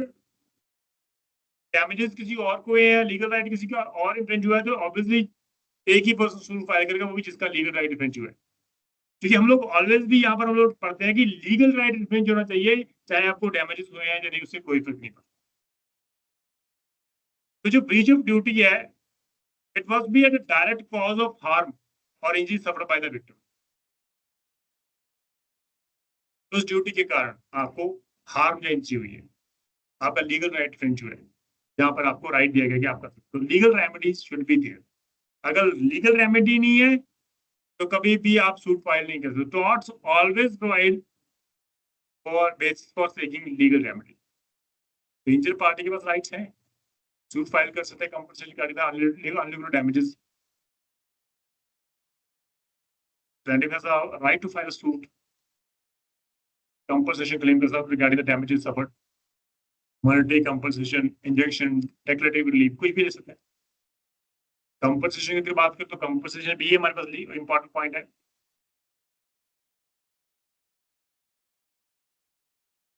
डैमेजेस किसी और को है, लीगल राइट किसी का और इन्फ्रिंज हुआ है, तो ऑब्वियसली एक ही पर्सन सूट फाइल करेगा, वो भी जिसका लीगल राइट इन्फ्रिंज हुआ है। क्योंकि हम लोग ऑलवेज भी यहाँ पर हम लोग पढ़ते हैं कि लीगल राइट इन्फ्रिंज होना चाहिए, चाहे आपको डैमेजेस हुए हैं या नहीं, उससे कोई फर्क नहीं पड़ता। तो जो ब्रीच ऑफ ड्यूटी है, it must be at the direct cause of harm और injury suffered by the victim. उस ड्यूटी के कारण आपको हार्म या इंजरी हुई है, आपका लीगल राइट इन्फ्रिंज हुआ है, जहाँ पर आपको राइट दिया गया कि आप कर सकते हो। Legal remedies should be there. अगर लीगल रेमेडी नहीं है तो कभी भी आप सूट फाइल नहीं कर सकते। Torts always provide for basis for seeking legal remedy. तो इंजर पार्टी के पास राइट्स हैं, सूट फाइल कर सकते हैं, कंपनसेशन कर अनलिक्विडेड damages. plaintiff has a right to file a suit, compensation claim कर सकता regarding the damages suffered, monetary compensation, injunction, declarative relief, कुछ भी ले सकते हैं। कंपनसेशन की बात करें तो कंपनसेशन भी हमारे पास इंपॉर्टेंट पॉइंट है।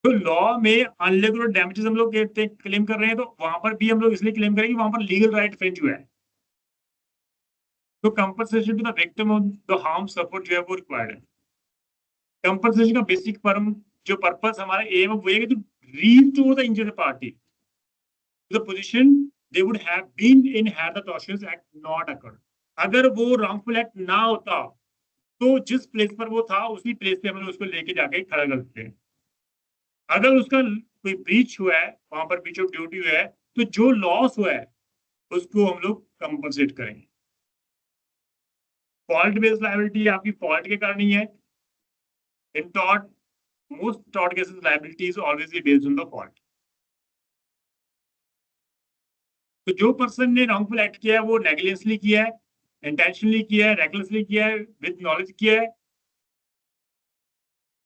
तो लॉ में अनलिक्विडेड डैमेजेस हम लोग क्लेम कर रहे हैं, तो वहां पर भी हम लोग इसलिए क्लेम करेंगे वहां पर लीगल राइट इन्फ्रिंज हुआ है, तो compensation to the victim of the harm suffered जो है वो रिक्वायर्ड है। कंपनसेशन का बेसिक जो पर्पस हमारा एम वो है कि restore the injured party to the position they would have been in had the tortious act not occurred. अगर वो रॉन्गफुल एक्ट ना होता तो जिस प्लेस पर वो था उसी प्लेस पे हम लोग उसको लेके जाके खड़ा कर सकते हैं। अगर उसका कोई ब्रीच हुआ है, वहां पर ब्रीच ऑफ ड्यूटी हुआ है, तो जो लॉस हुआ है उसको हम लोग कंपनसेट करेंगे। फॉल्ट बेस्ड लायबिलिटी आपकी फॉल्ट के कारण ही है। In tort, most tort cases liability is always be based on the fault. तो जो पर्सन ने रॉन्गफुल एक्ट किया है वो नेग्लिजेंसली किया है, इंटेंशनली किया है, रेकलेसली किया है, विद नॉलेज किया है,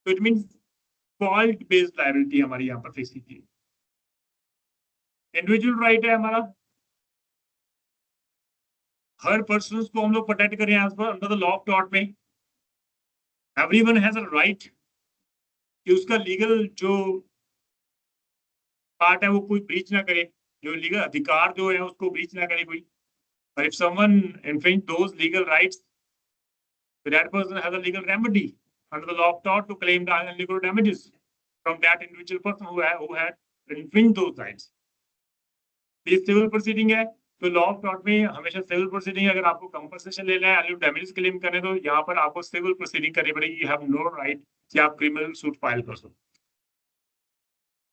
तो it means fault based liability हमारी यहाँ पर फेस की है। इंडिविजुअल राइट है हमारा, हर पर्सन को हम लोग प्रोटेक्ट करें as per under the law of tort में। एवरीवन हैज अ राइट कि उसका लीगल जो पार्ट है वो कोई ब्रीच ना करे, जो लीगल अधिकार जो है उसको ब्रीच ना करे कोई। But if someone infringe those legal rights, that person has a legal remedy under the law of tort to claim the unliquidated damages from that individual person who had infringed those rights. ये civil proceeding है, तो law of tort में हमेशा civil proceeding, अगर आपको compensation लेना है, unliquidated damages claim करने, तो यहाँ पर आपको सिविल प्रोसीडिंग करनी पड़ेगी। यू हैव नो राइट कि आप क्रिमिनल सूट फाइल कर सकते।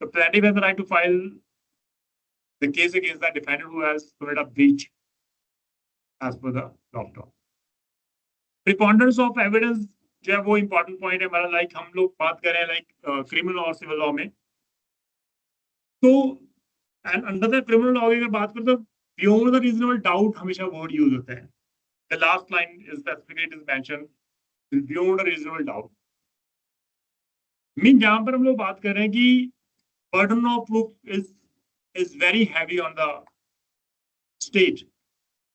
तो plaintiff has the right to file the case against the defendant who has committed a breach as per the law of tort. Preponderance of evidence जो है वो important point है हमारा। लाइक हम लोग बात करें लाइक क्रिमिनल और सिविल लॉ में, तो and under the criminal law अगर बात करें तो बियॉन्ड द रीजनेबल डाउट हमेशा वर्ड यूज होता है. The last line is specifically it is mention beyond the reasonable doubt. Mean जहां पर हम लोग बात कर रहे हैं कि burden of proof is very heavy on the state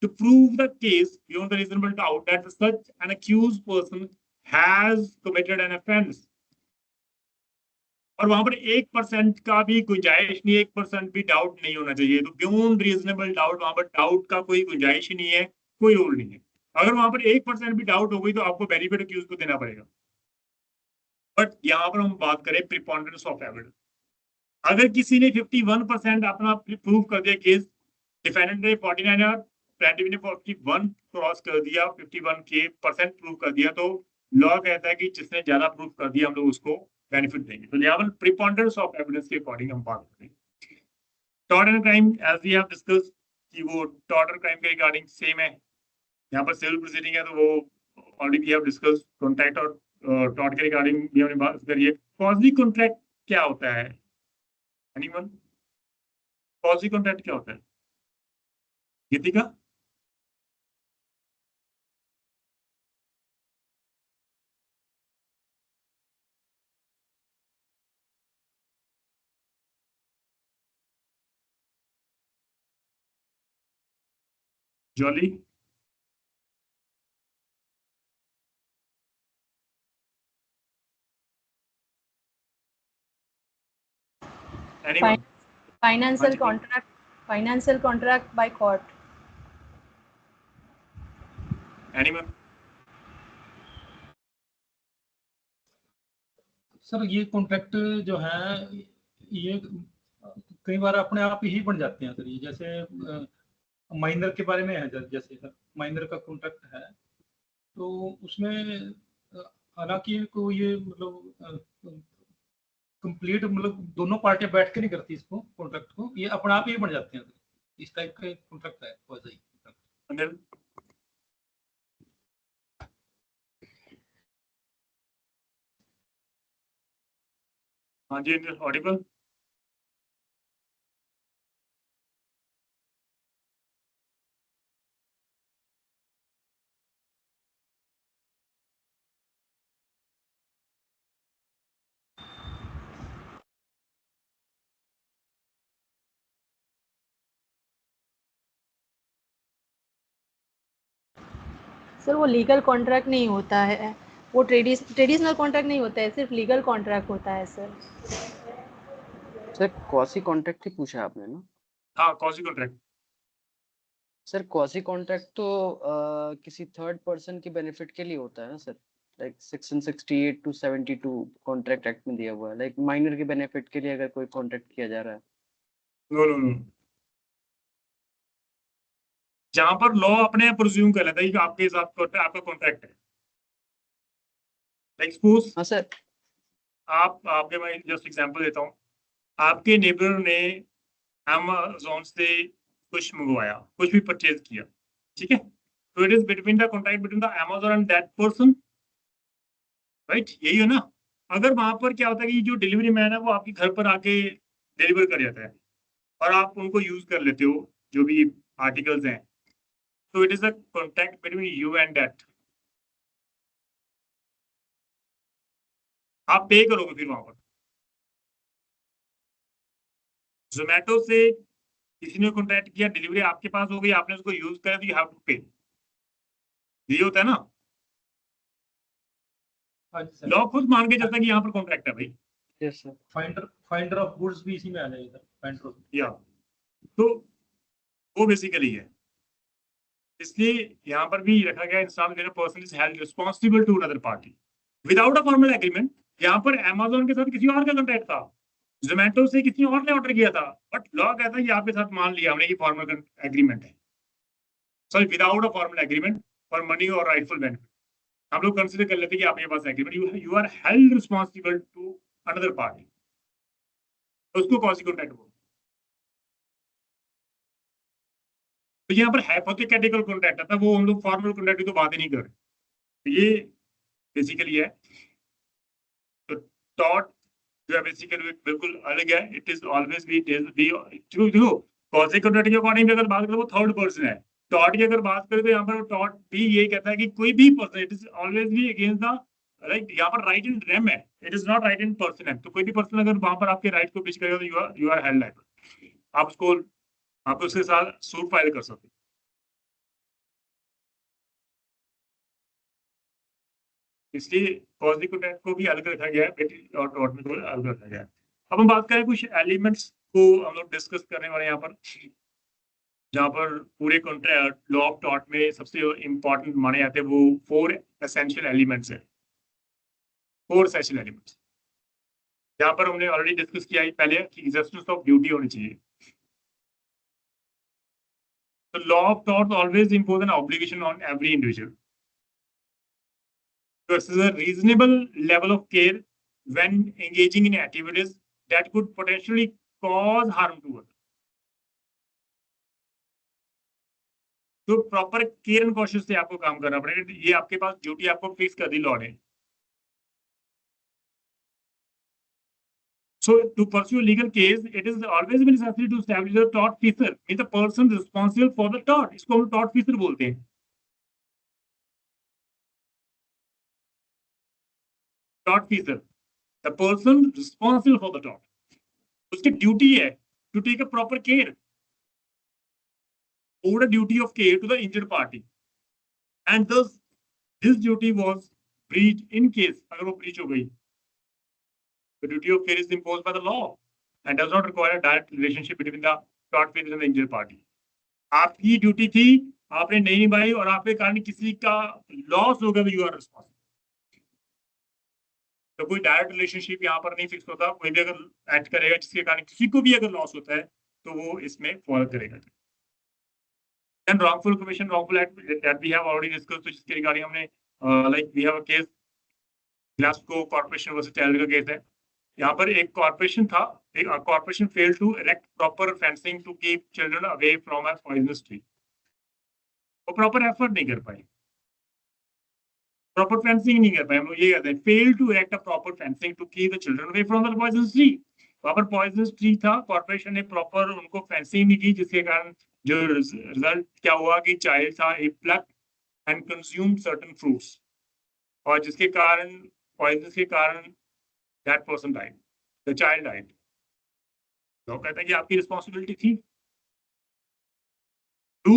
to prove the case beyond the reasonable doubt that such an accused person has committed an offense. और वहां पर 1% का भी गुंजाइश नहीं, 1% भी डाउट नहीं होना चाहिए. तो बियॉन्ड रीजनेबल डाउट, वहां पर डाउट का कोई गुंजाइश ही नहीं है, कोई रोल नहीं है. अगर वहां पर 1% भी डाउट हो गई तो आपको बेनिफिट अक्यूज को देना पड़ेगा. बट यहाँ पर हम बात करें प्रिपॉन्डरेंस ऑफ एविडेंस. अगर किसी ने 51% अपना प्रूव कर दिया केस, डिफेंडेंट ने 49 और प्लेंटिफ ने 41 क्रॉस कर दिया, 51 के परसेंट प्रूव कर दिया, तो लॉ कहता है कि जिसने ज्यादा प्रूव कर दिया हम लोग उसको बेनिफिट देंगे. तो यहाँ पर प्रिपॉन्डरेंस ऑफ एविडेंस के अकॉर्डिंग हम बात करेंगे. Tort and crime as we have discuss कि वो टॉर्ट और क्राइम के रिगार्डिंग सेम है. यहाँ पर सिविल प्रोसीडिंग है तो वो already we have discuss. Contract और टॉर्ट के रिगार्डिंग भी हमने बात करी है. कॉजी कॉन्ट्रैक्ट क्या होता है? एनीवन? कॉजी कॉन्ट्रैक्ट क्या होता है? Geetika? Jolly? Anyone? Financial Ajit. contract, financial contract by court. Anyone? Sir ये कॉन्ट्रैक्ट जो है ये कई बार अपने आप ही बन जाते हैं सर. ये जैसे माइनर के बारे में है, जैसे सर माइनर का कॉन्ट्रैक्ट है तो उसमें हालांकि को ये मतलब कंप्लीट मतलब दोनों पार्टियां बैठ के नहीं करती इसको कॉन्ट्रैक्ट को, ये अपने आप ही बन जाते हैं. इस टाइप का एक कॉन्ट्रैक्ट है वैसा ही. अनिल? हाँ जी अनिल, ऑडिबल? सर वो लीगल कॉन्ट्रैक्ट नहीं होता है, वो ट्रेडिशनल कॉन्ट्रैक्ट नहीं होता है, सिर्फ लीगल कॉन्ट्रैक्ट होता है सर. सर क्वासी कॉन्ट्रैक्ट ही पूछा आपने ना? हाँ, कॉजी कॉन्ट्रैक्ट. सर क्वासी कॉन्ट्रैक्ट तो किसी थर्ड पर्सन के बेनिफिट के लिए होता है ना sir. Like section 68 to 72 contract act में दिया हुआ है. लाइक माइनर के बेनिफिट के लिए अगर कोई कॉन्ट्रैक्ट किया जा रहा है. No no no. जहां पर लॉ अपने प्रोज्यूम कर लेता है कि आपके साथ आपका कॉन्ट्रैक्ट है. लाइक सपोज हाँ सर. आपके, मैं जस्ट एग्जांपल देता हूँ. आपके नेबर ने अमेज़न से कुछ मंगवाया, कुछ भी परचेज किया, ठीक है? तो it is between the contract between the Amazon and that person, right? यही है ना. अगर वहां पर क्या होता है कि जो डिलीवरी मैन है वो आपके घर पर आके डिलीवर कर जाता है और आप उनको यूज कर लेते हो जो भी आर्टिकल्स हैं, तो it is a contract between you and that. आप पे करोगे फिर वहां पर. जोमेटो से किसी ने कॉन्ट्रैक्ट किया, डिलीवरी आपके पास हो गई, आपने उसको यूज करा, तो यू हैव टू पे. ये होता है ना. लॉ खुद मान के चलता है कि यहाँ पर कॉन्ट्रैक्ट है भाई. Yes sir. Finder of goods भी इसी में आ जाएगा. फाइंडर ऑफ या तो वो बेसिकली है. इसलिए यहाँ पर भी रखा गया इंसान person is held responsible to another party without a formal agreement. यहाँ पर अमेज़न के साथ किसी और का कॉन्ट्रैक्ट था, जोमेटो से किसी और ने ऑर्डर किया था, बट लॉ कहता है कि आपके साथ मान लिया हमने कि फॉर्मल एग्रीमेंट है. Sorry, without a formal agreement for money और राइटफुल बेनिफिट हम लोग कंसिडर कर लेते हैं कि आपके पास agreement, you are held responsible to another party, तो उसको कौन सी कॉन्ट्रैक्ट बोलते हैं. तो यहाँ पर हाइपोथेटिकल कॉन्ट्रैक्ट आता है, वो हम लोग फॉर्मल कॉन्ट्रैक्ट की तो बात ही नहीं कर रहे. तो ये बेसिकली है. तो टॉर्ट जो है बेसिकली बिल्कुल अलग है. इट इज ऑलवेज बी देखो कॉजी कॉन्ट्रैक्ट के अकॉर्डिंग अगर बात करें वो थर्ड पर्सन है. टॉट की अगर बात करें तो यहाँ पर टॉट भी ये कहता है कि कोई भी पर्सन, इट इज ऑलवेज भी अगेंस्ट द राइट. यहाँ पर राइट इन रेम है, it is not right in person है. तो कोई भी पर्सन अगर वहां पर आपके राइट को ब्रीच करेगा तो यू आर हेल्ड लायबल. आप उसके साथ सूट फाइल कर सकते. इसलिए कॉजी कॉन्ट्रैक्ट को भी अलग रखा गया है, बेटी और टॉट में को अलग रखा गया है. अब हम बात करें कुछ एलिमेंट्स को हम लोग डिस्कस करने वाले यहाँ पर, जहाँ पर पूरे कॉन्ट्रैक्ट लॉ ऑफ टॉट में सबसे इंपॉर्टेंट माने जाते हैं वो 4 एसेंशियल एलिमेंट्स है. 4 एसेंशियल एलिमेंट्स यहाँ पर हमने ऑलरेडी डिस्कस किया है पहले कि एग्जिस्टेंस ऑफ ड्यूटी होनी चाहिए. तो law of taught always impose an obligation on every individual to assess a reasonable level of care when engaging in activities that could potentially cause harm to others. तो proper care and cautious से आपको काम करना पड़ेगा. ये आपके पास duty आपको fix कर दी लॉ ने. So to pursue a legal case, it is always been necessary to establish a tort feasor, means the person responsible for the tort. इसको हम tort feasor बोलते हैं. Tort feasor, the person responsible for the tort. उसकी duty है to take a proper care, owed a duty of care to the injured party, and thus this duty was breached in case अगर वो breach हो गई. The duty of care is imposed by the law and does not require a direct relationship between the tort feasor and the injured party. आपकी duty थी, आपने नहीं निभाई और आपके कारण किसी का लॉस हो गया तो यू आर रिस्पॉन्सिबल. तो कोई डायरेक्ट रिलेशनशिप यहाँ पर नहीं फिक्स होता. कोई भी अगर एक्ट करेगा जिसके कारण किसी को भी अगर लॉस होता है तो वो इसमें फॉलो करेगा. Then wrongful commission, wrongful act that we have already discussed, तो जिसके रिगार्डिंग हमने like we have a case Glasgow corporation versus Taylor का केस है. यहाँ पर एक कॉर्पोरेशन था, एक corporation failed to erect proper fencing to keep children away from a poisonous tree. वो प्रॉपर एफर्ट नहीं कर पाए, प्रॉपर फेंसिंग नहीं कर पाए. हम लोग ये कहते हैं fail to erect a proper fencing to keep the children away from the poisonous tree. वहां पर पॉइजनस ट्री था, कॉर्पोरेशन ने प्रॉपर उनको फेंसिंग नहीं की, जिसके कारण जो रिजल्ट क्या हुआ कि चाइल्ड था a pluck and consume certain fruits, और जिसके कारण पॉइजन के कारण that person died, the child died. तो कहता है कि आपकी रिस्पॉन्सिबिलिटी थी टू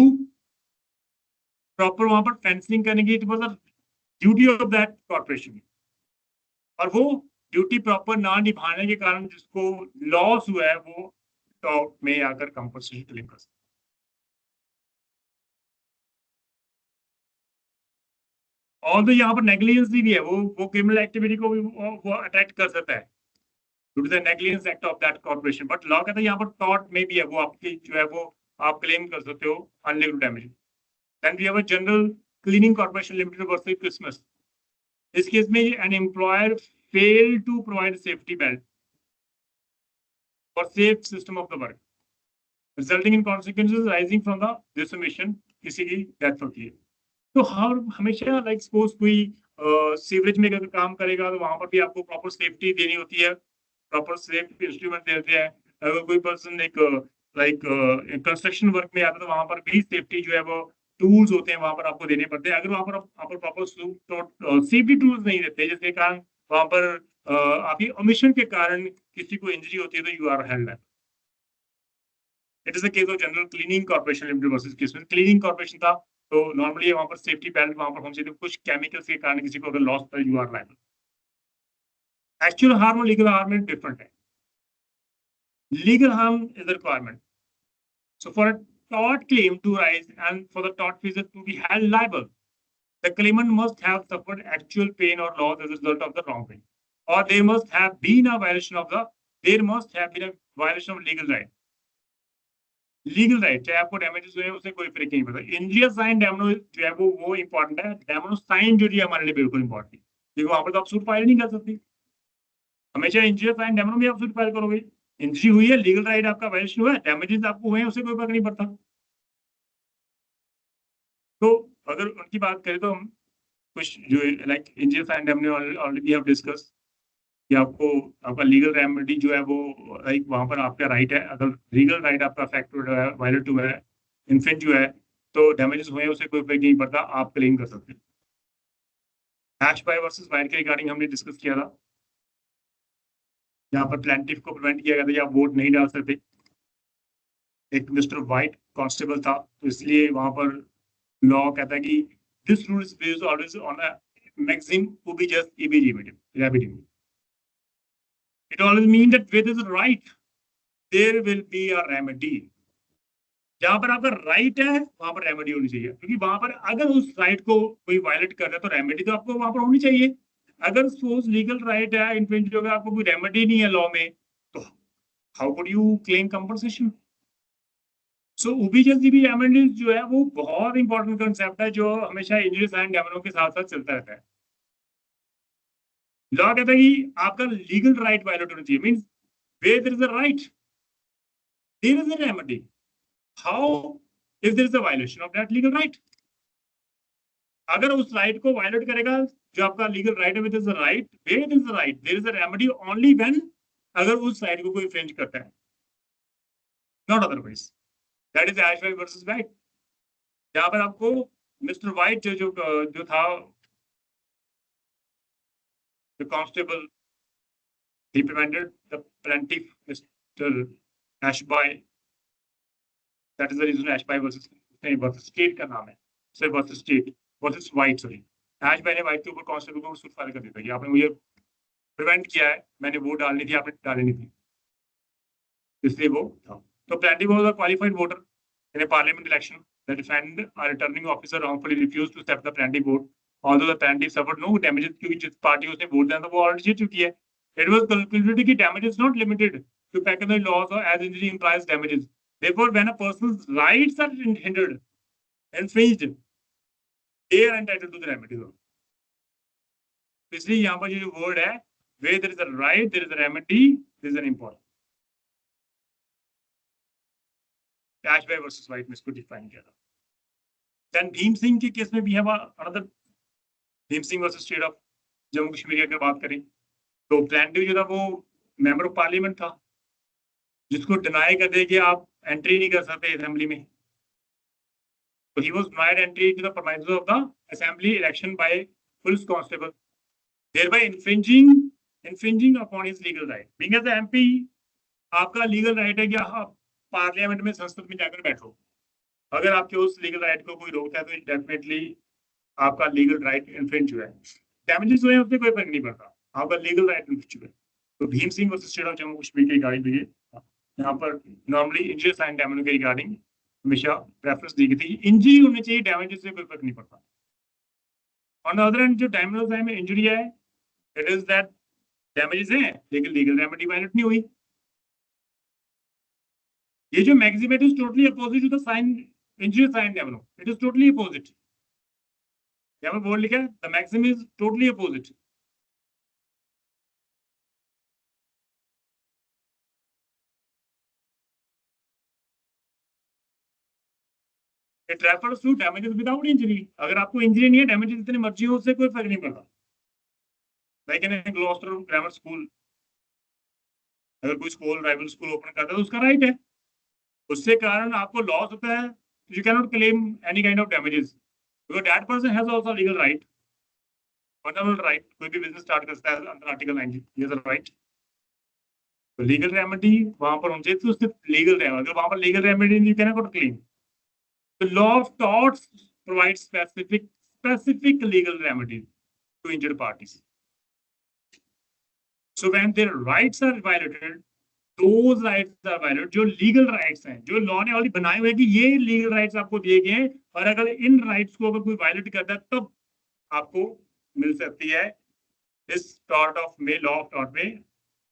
प्रॉपर वहां पर फेंसिंग करने की. It was the duty of that corporation, और वो ड्यूटी प्रॉपर ना निभाने के कारण जिसको लॉस हुआ है वो टॉप में आकर कंपनसेशन क्लेम कर सकता. और तो यहाँ पर नेग्लिजेंस भी है, वो क्रिमिनल एक्टिविटी को भी वो अट्रैक्ट कर सकता है due to the negligence act of that corporation. But law कहता है यहाँ पर टॉर्ट में भी है, वो आपकी जो है वो आप क्लेम कर सकते हो unliquid damage. Then we have a general cleaning corporation limited versus Christmas. इस केस में an employer fail to provide safety belt और safe system of the work resulting in consequences rising from the dismission, किसी की death होती है. तो हमेशा like suppose कोई सीवरेज में अगर काम करेगा तो वहां पर भी आपको प्रॉपर सेफ्टी देनी होती है, प्रॉपर सेफ इंस्ट्रूमेंट देते हैं. अगर कोई पर्सन एक लाइक कंस्ट्रक्शन वर्क में आता है तो वहां पर भी सेफ्टी जो है वो टूल्स होते हैं वहां पर आपको देने पड़ते हैं. अगर वहां पर प्रॉपर सेफ्टी टूल्स नहीं देते जिसके कारण वहां पर आपकी ओमिशन के कारण किसी को इंजरी होती है तो you are held. It is the case of general cleaning corporation limited versus किसमें क्लीनिंग कॉर्पोरेशन था. तो नॉर्मली वहां पर सेफ्टी बेल्ट वहां पर होनी चाहिए. कुछ केमिकल्स के कारण किसी को अगर लॉस होता है you are liable. Actual harm और लीगल हार्म में डिफरेंट है. Legal harm is the requirement. So for a tort claim to rise and for the tort feasor to be held liable, the claimant must have suffered actual pain or loss as a result of the wrongdoing, or there must have been a violation of legal right. Legal right, चाहे आपको damages हुए उससे कोई फर्क नहीं पड़ता. Engineer sine डैमनो जो है वो इंपॉर्टेंट है. डैमनो साइन जो है हमारे लिए बिल्कुल इंपॉर्टेंट है, क्योंकि वहां पर तो आप सूट फाइल नहीं कर सकते. हमेशा इंजीनियर साइन डैमनो में आप सूट फाइल करोगे. इंजरी हुई है, लीगल राइट आपका वायलेशन हुआ है, डैमेजेस आपको हुए हैं, उससे कोई फर्क नहीं पड़ता. तो अगर उनकी बात करें तो हम कुछ जो like injuria sine damno already we have discuss. कि आपको आपका लीगल रेमेडी जो है वो लाइक वहां पर आपका राइट है, अगर लीगल राइट आपका अफेक्ट हुआ है, वायलेट हुआ है, इन्फ्रिंज हुआ है, तो डैमेजेस हुए हैं उसे कोई इफेक्ट नहीं पड़ता, आप क्लेम कर सकते हैं। हैश बाय वर्सेस वाइट के रिगार्डिंग हमने डिस्कस किया था, यहाँ पर प्लेंटिफ को प्रिवेंट किया गया था, आप वोट नहीं डाल सकते। एक मिस्टर वाइट कांस्टेबल था, तो इसलिए वहां पर लॉ कहता है कि this rule is based always on a maxim टू बी जस्ट रेबिडियम। It always means that where there is a right, there will be a remedy. जहां पर आपका राइट है वहां पर रेमेडी होनी चाहिए, क्योंकि वहां पर अगर उस राइट को कोई वायलेट कर रहा है तो रेमेडी तो आपको वहां पर होनी चाहिए। अगर सपोज लीगल राइट है इन्फ्रिंज हो गया, आपको कोई रेमेडी नहीं है लॉ में, तो how could you claim compensation? So ओबीजेसी रेमेडीज जो है वो बहुत इंपॉर्टेंट कंसेप्ट है, जो हमेशा इंजरीज एंड डैमेजों के साथ साथ चलता रहता है। लॉ कहता है कि आपका लीगल राइट वायलेट होना चाहिए, means where there is a right, there is a remedy. How if there is a violation of that legal right? अगर उस राइट को वायलेट करेगा जो आपका लीगल राइट है, with is right, where is right, there is a remedy only when अगर उस right को कोई इन्फ्रिंज करता है, not otherwise. That is Ash White versus White. यहाँ पर आपको मिस्टर वाइट जो था the constable, he prevented the plaintiff Mr. Ashby, that is the reason Ashby versus state का नाम है, sir versus state versus white, sorry Ashby ने white के ऊपर कांस्टेबल को सूट फाइल कर दिया था कि आपने मुझे प्रिवेंट किया है, मैंने वोट डालनी थी, आपने डाली नहीं थी, इसलिए वो था। तो plaintiff was a qualified voter in a parliament election. The defendant, a returning officer, wrongfully refused to accept the plaintiff vote, although the plaintiff suffered no damages, क्योंकि जिस पार्टी उसने वोट दिया था वो ऑलरेडी जीत चुकी है। It was concluded कि damage is not limited to pecuniary loss or as injury implies damages. Therefore, when a person's rights are hindered, infringed, they are entitled to the remedy. इसलिए यहाँ पर जो वर्ड है, where there is a right, there is a remedy, this is an important. Ashby versus White में इसको define किया था। Then Bhim Singh के केस में भी है another, Bhim Singh versus state of Jammu Kashmir की अगर बात करें, तो प्लेंटिफ जो था वो मेंबर ऑफ पार्लियामेंट था, जिसको डिनाई कर दे कि आप एंट्री नहीं कर सकते असेंबली में, तो he was denied entry to the premises of the assembly election by police constable, thereby infringing upon his legal right. Being as an MP, आपका लीगल राइट है कि आप पार्लियामेंट में, संसद में जाकर बैठो। अगर आपके उस लीगल राइट को कोई रोकता है तो डेफिनेटली आपका लीगल राइट इन्फ्रिंज हुआ है। डैमेजेस हुए हैं उससे कोई फर्क नहीं पड़ता, आपका लीगल राइट इन्फ्रिंज हुआ है। तो Bhim Singh versus state of Jammu Kashmir की रिगार्डिंग भी यहाँ पर नॉर्मली इंजरीज एंड डैमेज के रिगार्डिंग हमेशा प्रेफरेंस दी गई थी, इंजरी होनी चाहिए, डैमेजेस से कोई फर्क नहीं पड़ता। ऑन द अदर हैंड जो डैमेजेस है में इंजरी है, इट इज दैट डैमेजेस हैं लेकिन लीगल रेमेडी वायलेट नहीं हुई। ये जो maxim it is totally opposite to the sine injury sine damage, it is totally opposite. यहाँ पे बोर्ड लिखा है the maxim is totally opposite. It refers to damages without injury. अगर आपको इंजरी नहीं है, डैमेजेस जितने मर्जी हो, उससे कोई फर्क नहीं पड़ता। Like in Gloucester grammar school, अगर कोई स्कूल राइवल स्कूल ओपन करता है तो उसका राइट है, उससे कारण आपको लॉस होता है, you can not claim any kind of damages because that person has also legal right, fundamental right. कोई भी बिजनेस स्टार्ट करता है under article 90, he has a right. तो लीगल रेमेडी वहां पर होनी चाहिए, तो सिर्फ लीगल रेमेडी, अगर वहां पर legal remedy you can not claim. The law of torts provides specific legal remedies to injured parties. So when their rights are violated, those rights are violated, जो legal rights हैं, जो law ने already बनाए हुए हैं कि ये legal rights आपको दिए गए हैं, और अगर इन rights को अगर कोई violate करता है तब आपको मिल सकती है इस tort of में, law of tort में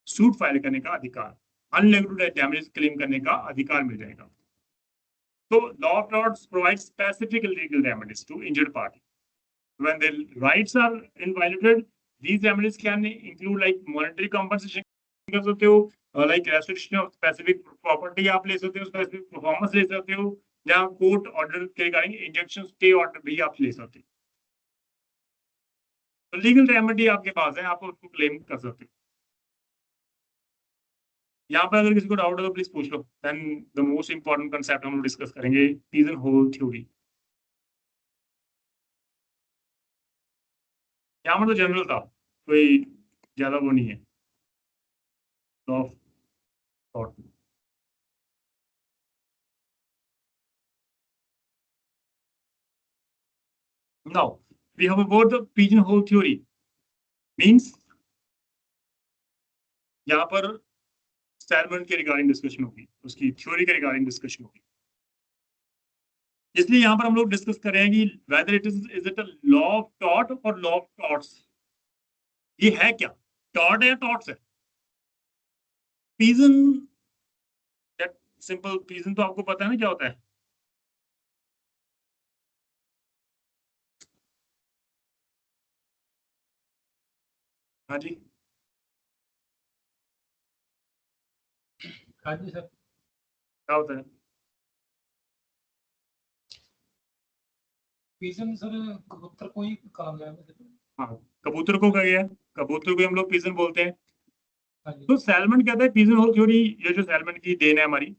सूट फाइल करने का अधिकार, अनलिमिटेड डैमेज क्लेम करने का अधिकार मिल जाएगा। So law of torts provides specific legal remedies to injured party. When their rights are violated, these remedies can include like monetary compensation कर सकते हो, like restriction of specific property आप ले सकते हो, specific performance ले सकते हो, जहाँ कोर्ट ऑर्डर के रिगार्डिंग इंजंक्शन स्टे ऑर्डर भी आप ले सकते हो। तो लीगल रेमेडी आपके पास है, आप उसको क्लेम कर सकते हो। यहाँ पर अगर किसी को डाउट हो तो प्लीज पूछ लो। Then the most important concept हम लोग डिस्कस करेंगे, पीजन होल थ्योरी। यहाँ पर तो जनरल था, कोई ज्यादा वो नहीं है of thought. Now we have about the pigeon hole theory, means यहाँ पर सैलमन के रिगार्डिंग डिस्कशन होगी, उसकी थ्योरी के रिगार्डिंग डिस्कशन होगी। इसलिए यहाँ पर हम लोग डिस्कस कर रहे हैं कि whether is it a law of टॉट और लॉ ऑफ टॉट्स। ये है क्या, टॉट है या टॉट्स है? पिजन, सिंपल पिजन तो आपको पता है ना क्या होता है? हाँ जी, हाँ जी सर। क्या होता है? पिजन सर कबूतर को ही कहा गया है। हाँ, कबूतर को कहा गया, कबूतर को हम लोग पिजन बोलते हैं। हाँ जी। तो सैलमन कहता है पिजन होल थ्योरी, ये जो सैलमन की देन है हमारी।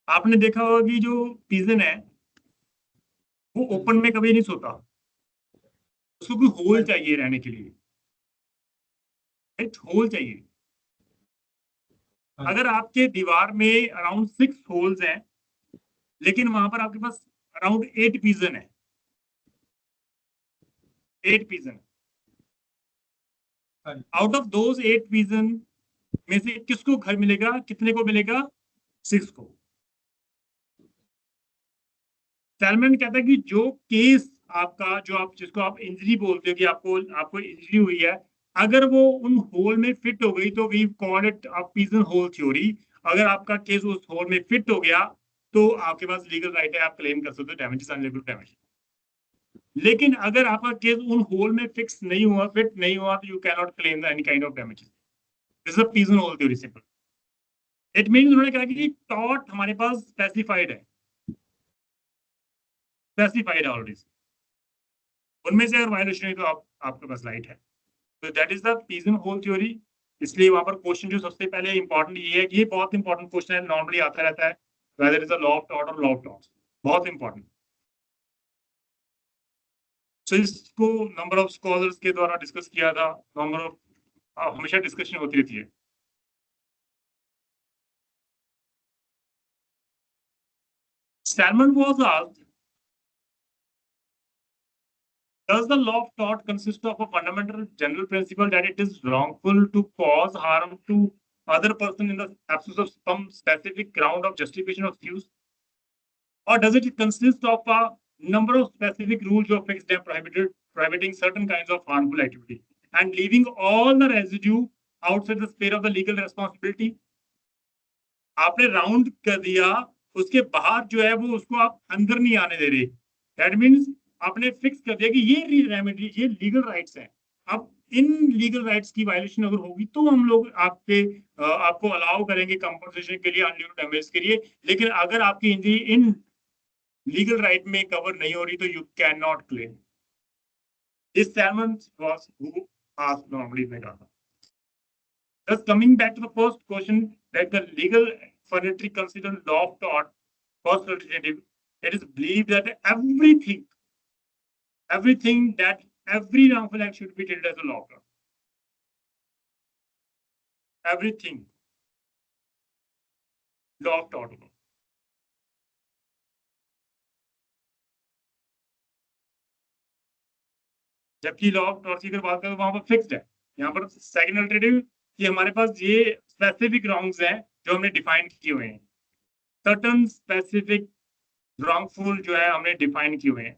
आपने देखा होगा कि जो पिजन है वो ओपन में कभी नहीं सोता, उसको कोई होल चाहिए रहने के लिए, एक होल चाहिए। हाँ। अगर आपके दीवार में अराउंड 6 होल्स हैं, लेकिन वहां पर आपके पास अराउंड 8 पिजन है, 8 पिजन, हाँ जी। आउट ऑफ दोज 8 पिजन में से किसको घर मिलेगा, कितने को मिलेगा? 6 को। सैलमन कहता है कि जो केस आपका, जो आप जिसको आप इंजरी बोलते हो कि आपको आपको इंजरी हुई है, अगर वो उन होल में फिट हो गई तो we call it a pigeon hole theory. अगर आपका केस उस होल में फिट हो गया तो आपके पास लीगल राइट है, आप क्लेम कर सकते हो डैमेजेस, अनलिबल डैमेज। लेकिन अगर आपका केस उन होल में फिक्स नहीं हुआ, फिट नहीं हुआ, तो you can not claim any kind of damages. This is a pigeon hole theory simple. It means उन्होंने कहा कि टॉट हमारे पास स्पेसिफाइड है, स्पेसिफाइड है ऑलरेडी, उनमें से अगर वायलेशन है तो आपके पास राइट है। तो that is the pigeon hole theory. इसलिए वहां पर क्वेश्चन जो सबसे पहले इंपॉर्टेंट ये है कि ये बहुत इंपॉर्टेंट क्वेश्चन है, नॉर्मली आता रहता है, whether is a law of टॉट और लॉ ऑफ टॉट्स, बहुत इंपॉर्टेंट। सो इसको नंबर ऑफ स्कॉलर्स के द्वारा डिस्कस किया था, नंबर ऑफ हमेशा डिस्कशन होती रहती है। Salmon was asked, does the law of tort consist of a fundamental general principle that it is wrongful to cause harm to other person in the absence of some specific ground of justification of use? Or does it consist of a number of specific rules or fixed and prohibiting certain kinds of harmful activity and leaving all the residue outside the sphere of the legal responsibility? आपने round कर दिया, उसके बाहर जो है वो उसको आप अंदर नहीं आने दे रहे। दैट मीन्स आपने फिक्स कर दिया कि ये रेमेडी, ये लीगल राइट्स हैं। अब इन लीगल राइट्स की वायलेशन अगर होगी तो हम लोग आपको अलाउ करेंगे कंपनसेशन के लिए, अनड्यू डैमेज के लिए। लेकिन अगर आपकी इंजरी इन लीगल राइट में कवर नहीं हो रही तो you can not claim. This salmon was who asked normally में कहा। Thus, coming back to the first question, that the legal fraternity considered law of tort first alternative, it is believed that everything that every wrongful act should be treated as a law of tort. Everything law of tort. जबकि law of tort की अगर बात करें तो वहां पर fixed है। यहाँ पर सेकंड अल्टरनेटिव कि हमारे पास ये स्पेसिफिक रॉन्ग्स हैं जो हमने डिफाइन किए हुए हैं, सर्टन स्पेसिफिक wrongful जो है हमने डिफाइन किए हुए हैं,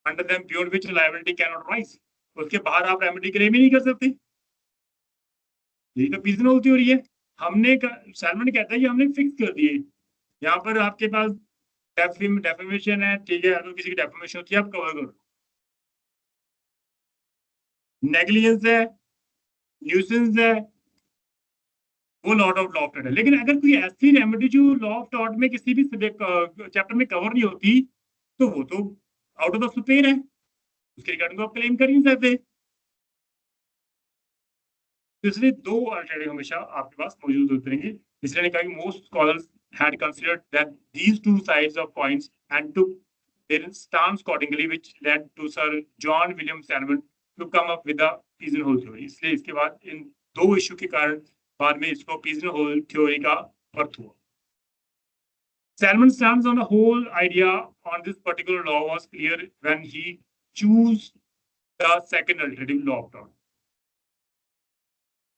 under them beyond which liability can not rise, उसके बाहर आप रेमेडी क्लेम ही नहीं कर सकते। यही तो पिजन होल थ्योरी है। सैलमन कहता है कि हमने फिक्स कर दिए, यहाँ पर आपके पास डेफेमेशन है, ठीक है, अगर किसी की डेफेमेशन होती है आप कवर करो, नेग्लिजेंस है, न्यूसेंस है, वो लॉ ऑफ टॉर्ट है। लेकिन अगर कोई ऐसी रेमेडी जो लॉ ऑफ टॉर्ट में किसी भी चैप्टर में कवर नहीं होती तो वो तो आउट ऑफ द स्पेयर है, उसके रिगार्डिंग तो आप क्लेम कर ही नहीं सकते। तो इसलिए दो अल्टरनेटिव हमेशा आपके पास मौजूद होते रहेंगे। इसलिए ने कहा कि most scholars had considered that these two sides of coins and took their stance accordingly, which led to Sir John William Salmon to come up with the pigeonhole theory. इसलिए इसके बाद इन दो इश्यू के कारण बाद में इसको pigeonhole theory का अर्थ हुआ। Salmon's stance on the whole idea on this particular law was clear when he chose the second alternative law of thought.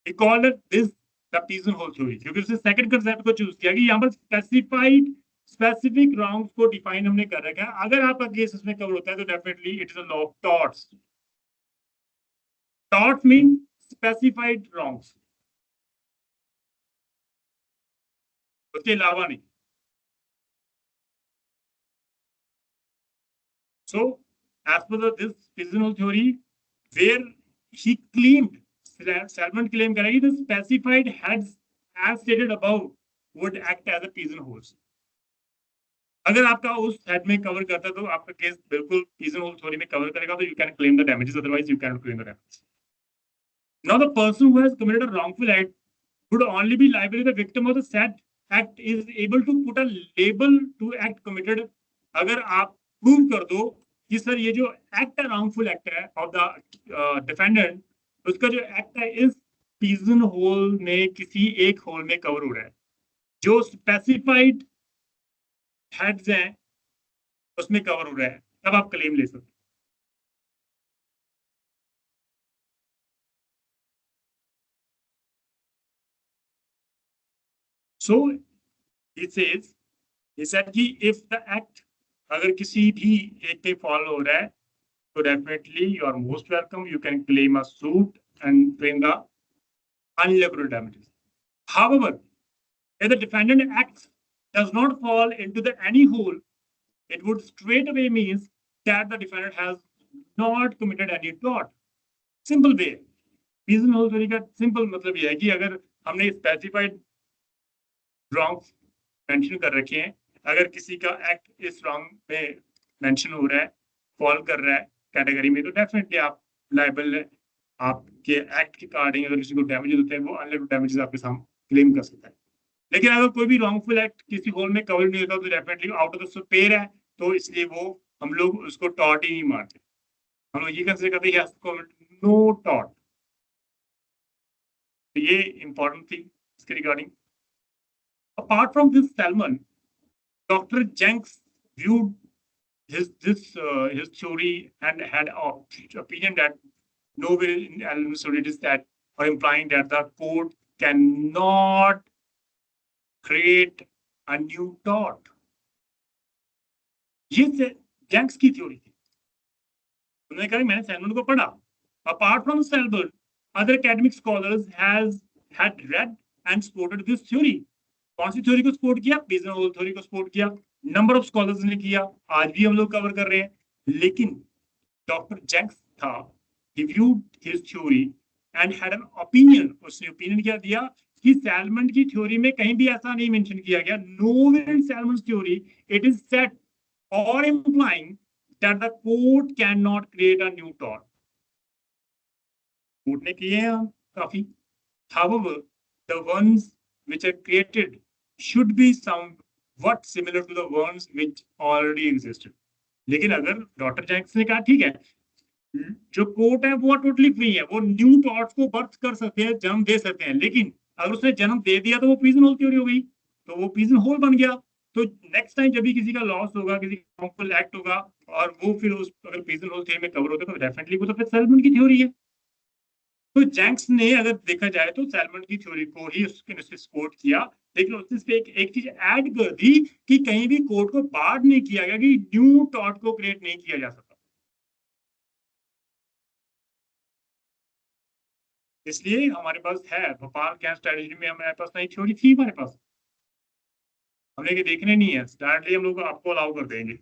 He called it this the pigeonhole theory, क्योंकि उसने second concept को choose किया कि यहाँ पर specific wrongs को define हमने कर रखा है। अगर आपका केस उसमें कवर होता है तो definitely it is a law of torts. Torts mean specified wrongs, उसके अलावा नहीं। So, as per this pigeonhole theory, where he claimed, Salmon claimed that the specified heads, as stated above, would act as a pigeonholes. अगर आपका उस head में cover करता है तो आपका केस बिल्कुल pigeonhole theory में कवर करेगा, तो you can claim the damages, otherwise you cannot claim the damages. Now, the person who has committed a wrongful act would only be liable if the victim of the said act is able to put a label to act committed. अगर आप prove कर दो कि sir ये जो act है wrongful act है of the defendant, उसका जो एक्ट है इस पिजन होल में किसी एक होल में कवर हो रहा है, जो स्पेसिफाइड हेड्स हैं उसमें कवर हो रहा है, तब आप क्लेम ले सकते। So it says, he said कि if the act अगर किसी भी एक पे फॉलो हो रहा है तो definitely you are most welcome, you can claim a suit and claim the unliquidated damages. However, if the defendant acts does not fall into the any hole, it would straight away means that the defendant has not committed any tort. Simple way, pigeonhole theory का simple मतलब ये है कि अगर हमने specified wrongs mention कर रखे हैं, अगर किसी का एक्ट इस रॉन्ग में मेंशन हो रहा है, फॉल कर रहा है कैटेगरी में, तो डेफिनेटली आप लायबल है। आपके एक्ट के अकॉर्डिंग अगर किसी को डैमेज होते हैं वो अनलिमिटेड डैमेजेस आपके सामने क्लेम कर सकता है। लेकिन अगर कोई भी रॉन्गफुल एक्ट किसी होल में कवर नहीं होता तो definitely out of the sphere है, तो इसलिए वो हम लोग उसको टॉर्ट ही नहीं मारते, हम लोग ये कंसीडर करते हैं नो टॉर्ट। तो ये इंपॉर्टेंट थी इसके regarding. Apart from this, Salmon, Dr. Jenks viewed his theory and had an opinion that nowhere in Allen that are implying that the court cannot create a new tort. ये जेंक्स की theory थी। उन्होंने कहा मैंने salmon को पढ़ा। Apart from Salmon, other academic scholars had read and supported this theory. कौन सी theory को सपोर्ट किया? पिजनहोल थ्योरी को सपोर्ट किया। नंबर ऑफ स्कॉलर्स ने किया, आज भी हम लोग कवर कर रहे हैं। लेकिन डॉक्टर जेंक्स था, he viewed his theory and had an opinion, उसने ओपिनियन क्या दिया कि सैलमन की थ्योरी में कहीं भी ऐसा नहीं मेंशन किया गया, nowhere in Salmon's theory it is said or implying that the court cannot create a new tort. Court ने किए हैं काफी, however the ones which are created should be somewhat similar to the ones which already existed. लेकिन अगर doctor जेंक्स ने कहा ठीक है, जो कोर्ट है वो टोटली फ्री है, वो न्यू टॉर्ट्स को बर्थ कर सकते हैं, जन्म दे सकते हैं, लेकिन अगर उसने जन्म दे दिया तो वो पिजनहोल थ्योरी हो गई, तो वो पिजनहोल बन गया। तो नेक्स्ट टाइम जब भी किसी का लॉस होगा, किसी का रॉन्गफुल एक्ट होगा और वो फिर उस अगर पिजनहोल थ्योरी में कवर होता है तो डेफिनेटली वो तो फिर सैलमन की थ्योरी है। तो जेंक्स ने अगर देखा जाए तो सैलमन की थ्योरी को ही उसने सपोर्ट किया, लेकिन उसने एक चीज ऐड कर दी कि कहीं भी कोर्ट को बार नहीं किया गया कि न्यू टॉर्ट को क्रिएट नहीं किया जा सकता। इसलिए हमारे पास है भोपाल कैंप स्ट्रेटजी में हमारे पास नई थ्योरी थी, हमारे पास हमने कि देखने नहीं है, डायरेक्टली हम लोग आपको अलाउ कर देंगे।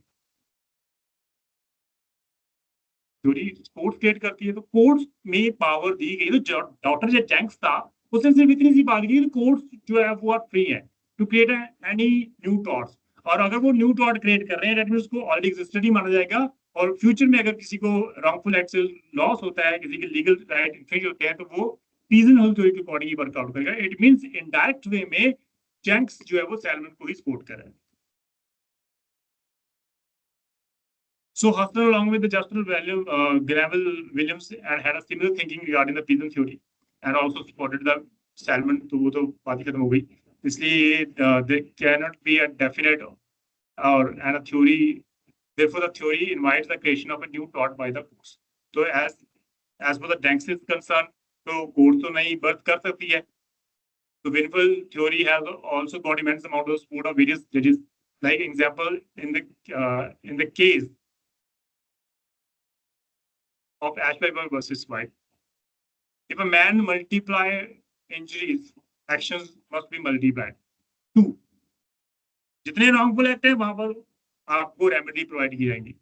थ्योरी कोर्ट क्रिएट करती है तो कोर्ट में पावर दी गई। तो डॉक्टर जो जेंक्स था उसने सिर्फ इतनी सी बात की, कोर्ट जो है वो फ्री है to create any new torts, और अगर वो न्यू टॉर्ट क्रिएट कर रहे हैं दैट मींस उसको ऑलरेडी एग्जिस्टेड ही माना जाएगा, और फ्यूचर में अगर किसी को रॉन्गफुल एक्ट से लॉस होता है, किसी के लीगल राइट इन्फ्रिंज होते हैं, तो वो पीजन होल थ्योरी के अकॉर्डिंग ही वर्कआउट करेगा। इट मींस इनडायरेक्ट वे में जेंक्स जो है वो सैलमन को ही सपोर्ट कर रहा है। So Husserl, along with the Justin Gravel Williams, and had a similar thinking regarding the Peasant theory, and also supported the Salmon. तो वो तो बात ही खत्म हो गई। इसलिए there cannot be a definite or and a theory. Therefore, the theory invites the creation of a new thought by the courts. So as for the Danks is concerned, तो court तो नहीं birth कर सकती है। So Winful theory has also got immense amount of support of various judges. Like example in the case of Ashby versus White. If a man multiply injuries, actions must be multiplied. 2. जितने wrongful act है वहां पर आपको remedy provide की जाएंगी.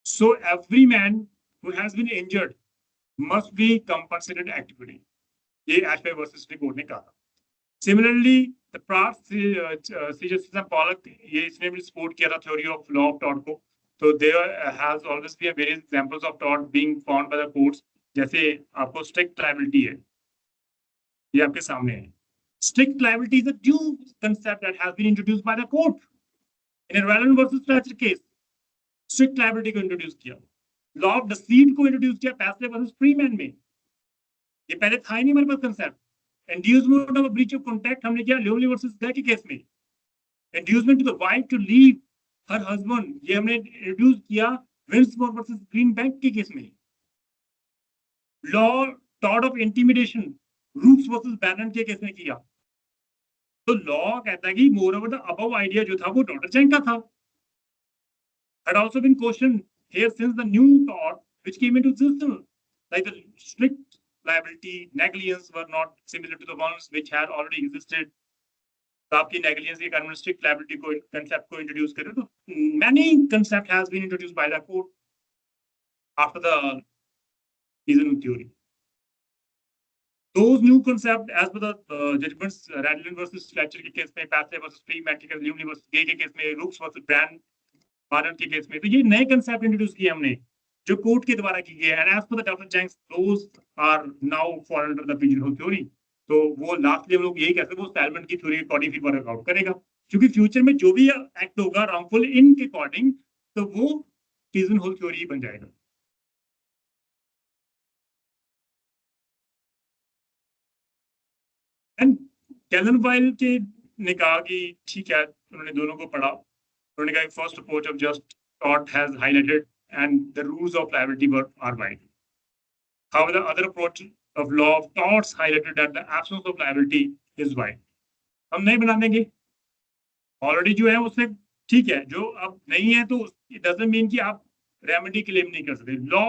So every man who has been injured must be compensated actively. ये Ashby versus court ने कहा. Similarly, the Pratt, C. Pollock, ये इसने भी support किया था theory of law of tort को. So there has always been various examples of tort being found by the courts. जैसे आपको strict liability है, ये आपके सामने है. Strict liability is a new concept that has been introduced by the court in a Rowland versus Fletcher case. Strict liability को introduce किया. Law of deceit को introduce किया Paisley versus Freeman में. ये पहले था ही नहीं मेरे पास concept. Inducement of a breach of contract हमने किया Lonely versus Guy के केस में. Inducement to the wife to leave her husband ये हमने इंट्रोड्यूस किया विंसमोर वर्सेस ग्रीन बैंक के केस में. Law tort of intimidation Rookes versus बैनन के केस में किया. तो लॉ कहता है कि more over the above idea जो था वो डॉटर चैंग का था. had also been questioned here since the new tort which came into existence, like the strict liability negligence were not similar to the ones which had already existed. तो आपकी negligence के कारण strict liability को concept को introduce करें. तो many concept has been introduced by the court after the Peasant theory. Those new concept as per the judgments Radlin versus Fletcher के case में, Paisley versus Freeman के case, Lumley versus Gay के case में, Rooks versus Barnard के case में, तो ये नए concept इंट्रोड्यूस किए हमने जो कोर्ट के द्वारा की गए. And as per the Dr. Jenks, those are now fall under the pigeonhole theory. तो वो लास्टली हम लोग यही कहते हैं वो सैलमन की थ्योरी के अकॉर्डिंग ही वर्कआउट करेगा, क्योंकि फ्यूचर में जो भी एक्ट होगा रॉन्गफुल इन के अकॉर्डिंग तो वो पिजनहोल थ्योरी ही बन जाएगा. एंड कैलन के ने कहा कि ठीक है, उन्होंने दोनों को पढ़ा. उन्होंने कहा first approach of just thought has highlighted and the rules of liability are wide. How the other approach of law of torts highlighted that the absence of liability is wide. हम नहीं बना देंगे, ऑलरेडी जो है उससे ठीक है, जो अब नहीं है तो it doesn't mean कि आप रेमेडी क्लेम नहीं कर सकते. लॉ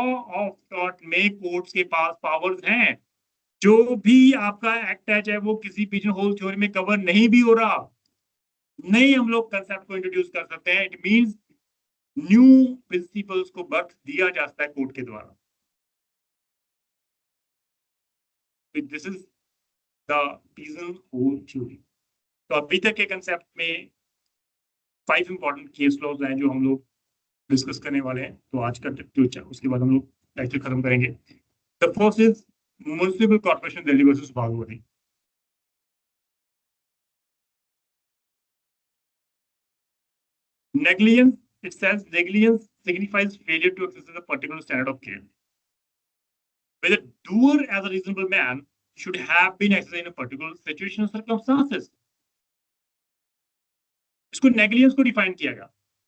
ऑफ टॉर्ट में कोर्ट्स के पास पावर्स हैं. जो भी आपका एक्ट है चाहे वो किसी पिजनहोल थ्योरी में कवर नहीं भी हो रहा, नहीं हम लोग कंसेप्ट को इंट्रोड्यूस कर सकते हैं. इट मींस न्यू प्रिंसिपल्स को बर्थ दिया जाता है कोर्ट के द्वारा. This is the pigeonhole theory. तो अभी तक के कंसेप्ट में 5 इंपॉर्टेंट केस लॉज हैं जो हम लोग डिस्कस करने वाले हैं. तो आज का लेक्चर उसके बाद हम लोग लेक्चर खत्म करेंगे. The first is municipal corporation Delhi versus Bhagwati. Negligence, it says negligence signifies failure to exercise a particular standard of care. Whether doer as a reasonable man should have been exercised in a particular situation or circumstances. इसको negligence को define किया गया.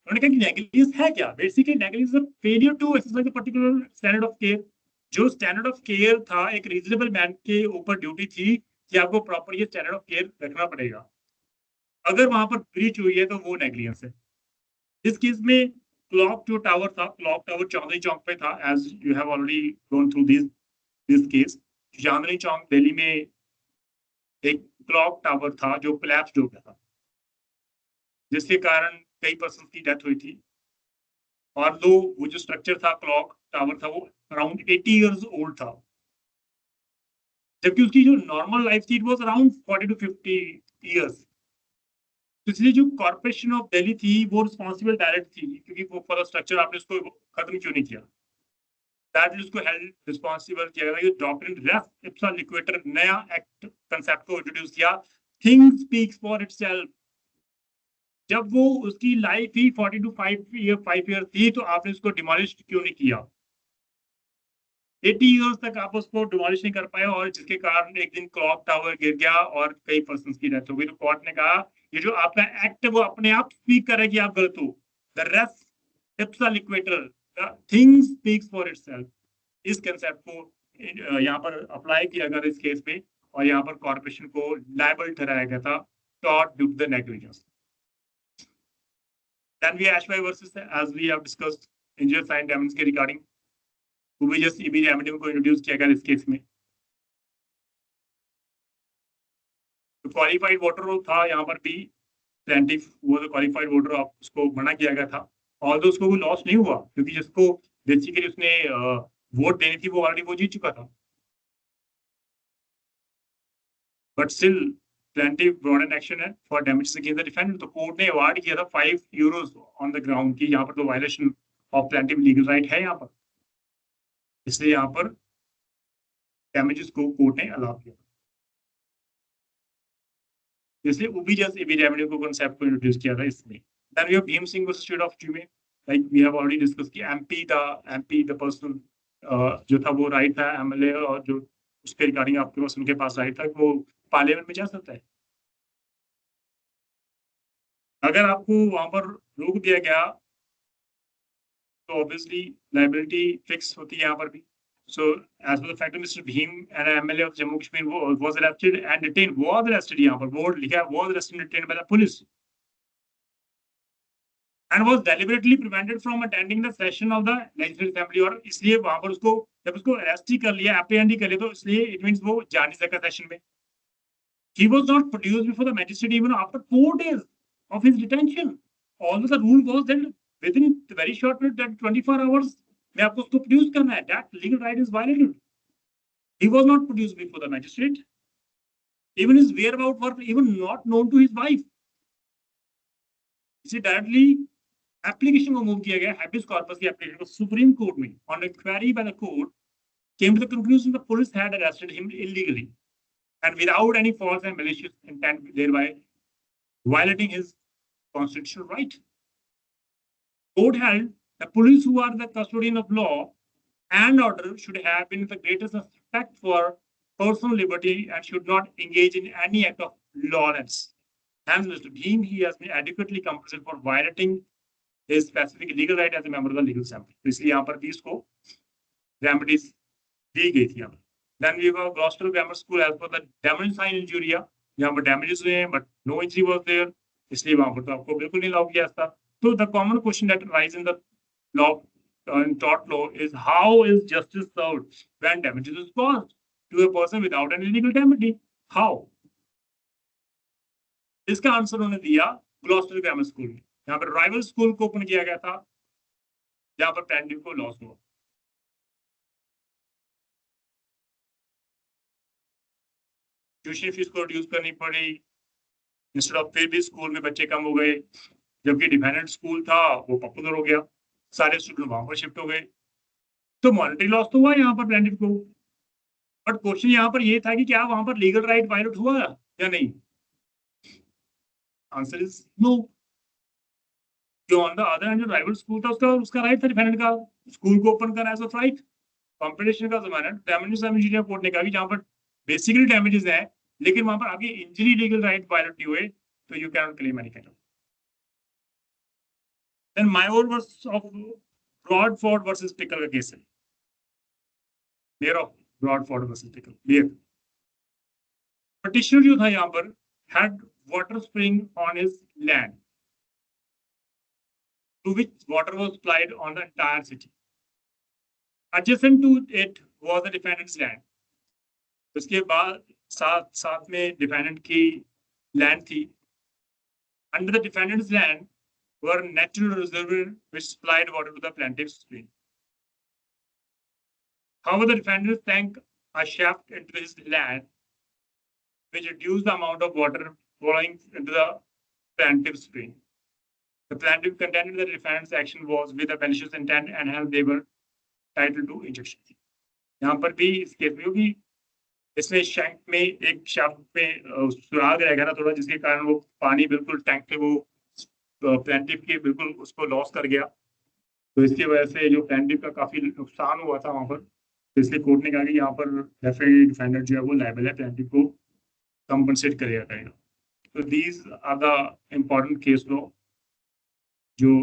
उन्होंने कहा कि negligence है क्या. Basically negligence is failure to exercise a particular standard of care. जो स्टैंडर्ड ऑफ केयर था एक रीजनेबल मैन के ऊपर ड्यूटी थी कि आपको प्रॉपर ये स्टैंडर्ड ऑफ केयर रखना पड़ेगा. अगर वहां पर ब्रीच हुई है तो वो नेगलिजेंस है. इस केस में क्लॉक जो टावर था, क्लॉक टावर चांदनी चौक पे था. As you have already gone through this case. Chandni Chowk Delhi में एक क्लॉक टावर था जो कोलैप्स हो गया था, जिसके कारण कई पर्सन की डेथ हुई थी. और वो जो स्ट्रक्चर था क्लॉक टावर था वो अराउंड 80 इयर्स ओल्ड था, जबकि उसकी जो नॉर्मल लाइफ थी it was around 40 to 50 years. तो इसलिए जो कॉर्पोरेशन ऑफ दिल्ली थी वो रिस्पॉन्सिबल डायरेक्ट थी, क्योंकि वो फॉर स्ट्रक्चर आपने उसको खत्म क्यों नहीं किया. दैट उसको हेल्ड रिस्पॉन्सिबल किया गया। डॉक्टर रेफ इप्सा लिक्विडेटर नया एक्ट कंसेप्ट को इंट्रोड्यूस किया, थिंग स्पीक्स फॉर इटसेल्फ। जब वो उसकी लाइफ ही 40 to 5 ईयर थी, तो आपने उसको डिमोलिश क्यों नहीं किया? 80 ईयर्स तक आप उसको डिमोलिश नहीं कर पाए, और जिसके कारण एक दिन क्लॉक टावर गिर गया और कई पर्सन की डेथ हो गई। तो कोर्ट ने कहा ये जो आपका एक्ट है वो अपने आप स्पीक करे कि आप गलत हो। The res ipsa loquitur, the thing speaks for itself, इस कंसेप्ट को यहाँ पर अप्लाई किया गया इस केस में, और यहाँ पर कॉर्पोरेशन को लायबल ठहराया गया था टॉट due to the negligence. Then we Ashby versus, as we have discussed, injury sign damage के regarding उबीजस ईबी रेमेडी को इंट्रोड्यूस किया गया इस केस में। तो क्वालिफाइड वोटर था यहाँ पर भी, प्लेंटिफ वो जो क्वालिफाइड वोटर उसको मना किया गया था, और तो उसको कोई लॉस नहीं हुआ, क्योंकि जिसको बेसिकली उसने वोट देनी थी वो ऑलरेडी वो जीत चुका था। But still plaintiff brought an action है for damages against the defendant. तो कोर्ट ने अवार्ड किया था 5 यूरोस ऑन द ग्राउंड की यहाँ पर तो violation of plaintiff legal right है यहाँ पर, इसलिए यहाँ पर डैमेजेस को कोर्ट ने अलाउ किया। इसलिए उबीजस ईबी रेमेडी को कांसेप्ट को इंट्रोड्यूस किया था इसमें। Then we have Bhim Singh versus state of UP, like we have already discuss कि एमपी द पर्सन जो था वो राइट था एमएलए, और जो उसके रिगार्डिंग आपके पास उनके पास राइट था वो पार्लियामेंट में जा सकता है। अगर आपको वहां पर रोक दिया गया तो ऑब्वियसली लायबिलिटी फिक्स होती है यहाँ पर भी। So, as per the fact that Mr. Bhim, an MLA of Jammu Kashmir, was arrested and detained, was arrested यहाँ पर बोर्ड लिखा है, was arrested and detained by the police, and was deliberately prevented from attending the session of the legislative assembly। और इसलिए वहां पर उसको जब उसको अरेस्ट ही कर लिया, एप्रीहेंड ही कर लिया, तो इसलिए इट मींस वो जा नहीं सका सेशन में। He was not produced before the magistrate even after 4 days of his detention, although the rule was that within very short period, that 24 hours में आपको उसको प्रोड्यूस करना है। That legal right is violated. He was not produced before the magistrate. Even his whereabouts were even not known to his wife. इसे directly application को move किया गया, habeas corpus की एप्लीकेशन को सुप्रीम कोर्ट में, on inquiry by the court came to the conclusion the police had arrested him illegally and without any false and malicious intent, thereby violating his constitutional right. Court held the police, who are the custodian of law and order, should have been the greatest respect for personal liberty and should not engage in any act of lawlessness. Hence, Mr. Bhim, he has been adequately compensated for violating his specific legal right as a member of the legal assembly. तो इसलिए यहाँ पर भी इसको remedies दी गई थी। Then we have Gloucester Grammar School as per the damage sign injuria, यहाँ पर damages हुए हैं but no injury was there, इसलिए वहाँ पर तो आपको बिल्कुल नहीं अलाउ किया था। So the common question that arises in the law, in tort law, is how is justice served when damages is caused to a person without any legal damage? How? इसका आंसर उन्होंने दिया Gloster grammar school में। यहाँ पर rival school को open किया गया था जहाँ पर प्लेंटिफ को लॉस हुआ। ट्यूशन फीस को रिड्यूस करनी पड़ी, इंस्टेड ऑफ फिर भी स्कूल में बच्चे कम हो गए, जबकि डिपेंडेंट स्कूल था वो पॉपुलर हो गया, सारे स्टूडेंट वहां पर शिफ्ट हो गए। तो मॉनेटरी लॉस तो हुआ यहाँ पर प्लेंटिफ को, बट क्वेश्चन यहाँ पर ये था कि क्या वहां पर लीगल राइट वायलेट हुआ या नहीं? Answer is no. जो ऑन द अदर हैंड जो राइवल स्कूल था उसका राइट था डिफेंडेंट का स्कूल को ओपन करना एज अ राइट। कंपटीशन का जमाना, डैमेजेस इंजीनियर कोर्ट ने कहा कि जहां पर बेसिकली डैमेजेस है लेकिन वहां पर आगे इंजरी लीगल राइट वायलेट नहीं हुए, तो you can not claim any kind of. Then Mayor versus of Bradford versus Pickle का केस है, Mayor of Bradford versus Pickle. Mayor petitioner जो था यहाँ पर had water spring on his land to which water was supplied on the entire city. Adjacent to it was the defendant's land. उसके बाद साथ में defendant की land थी. Under the defendant's land were natural reservoirs which supplied water to the plaintiff's spring. However, the defendant sank a shaft into his land which reduced the amount of water flowing into the plaintiff's spring. The plaintiff contended that the defendant's action was with a malicious intent and hence they were title to injunction. यहाँ पर भी इस case में क्योंकि इसमें shank में एक shaft में सुराग रहेगा ना थोड़ा, जिसके कारण वो पानी बिल्कुल टैंक से वो प्लेंटिफ के बिल्कुल उसको लॉस कर गया, तो इसकी वजह से जो प्लेंटिफ का काफी नुकसान हुआ था वहां पर, तो इसलिए कोर्ट ने कहा कि यहाँ पर डेफिनेटली डिफेंडर जो है वो लायबल है, प्लेंटिफ को कंपनसेट करेगा। तो these are the important case law जो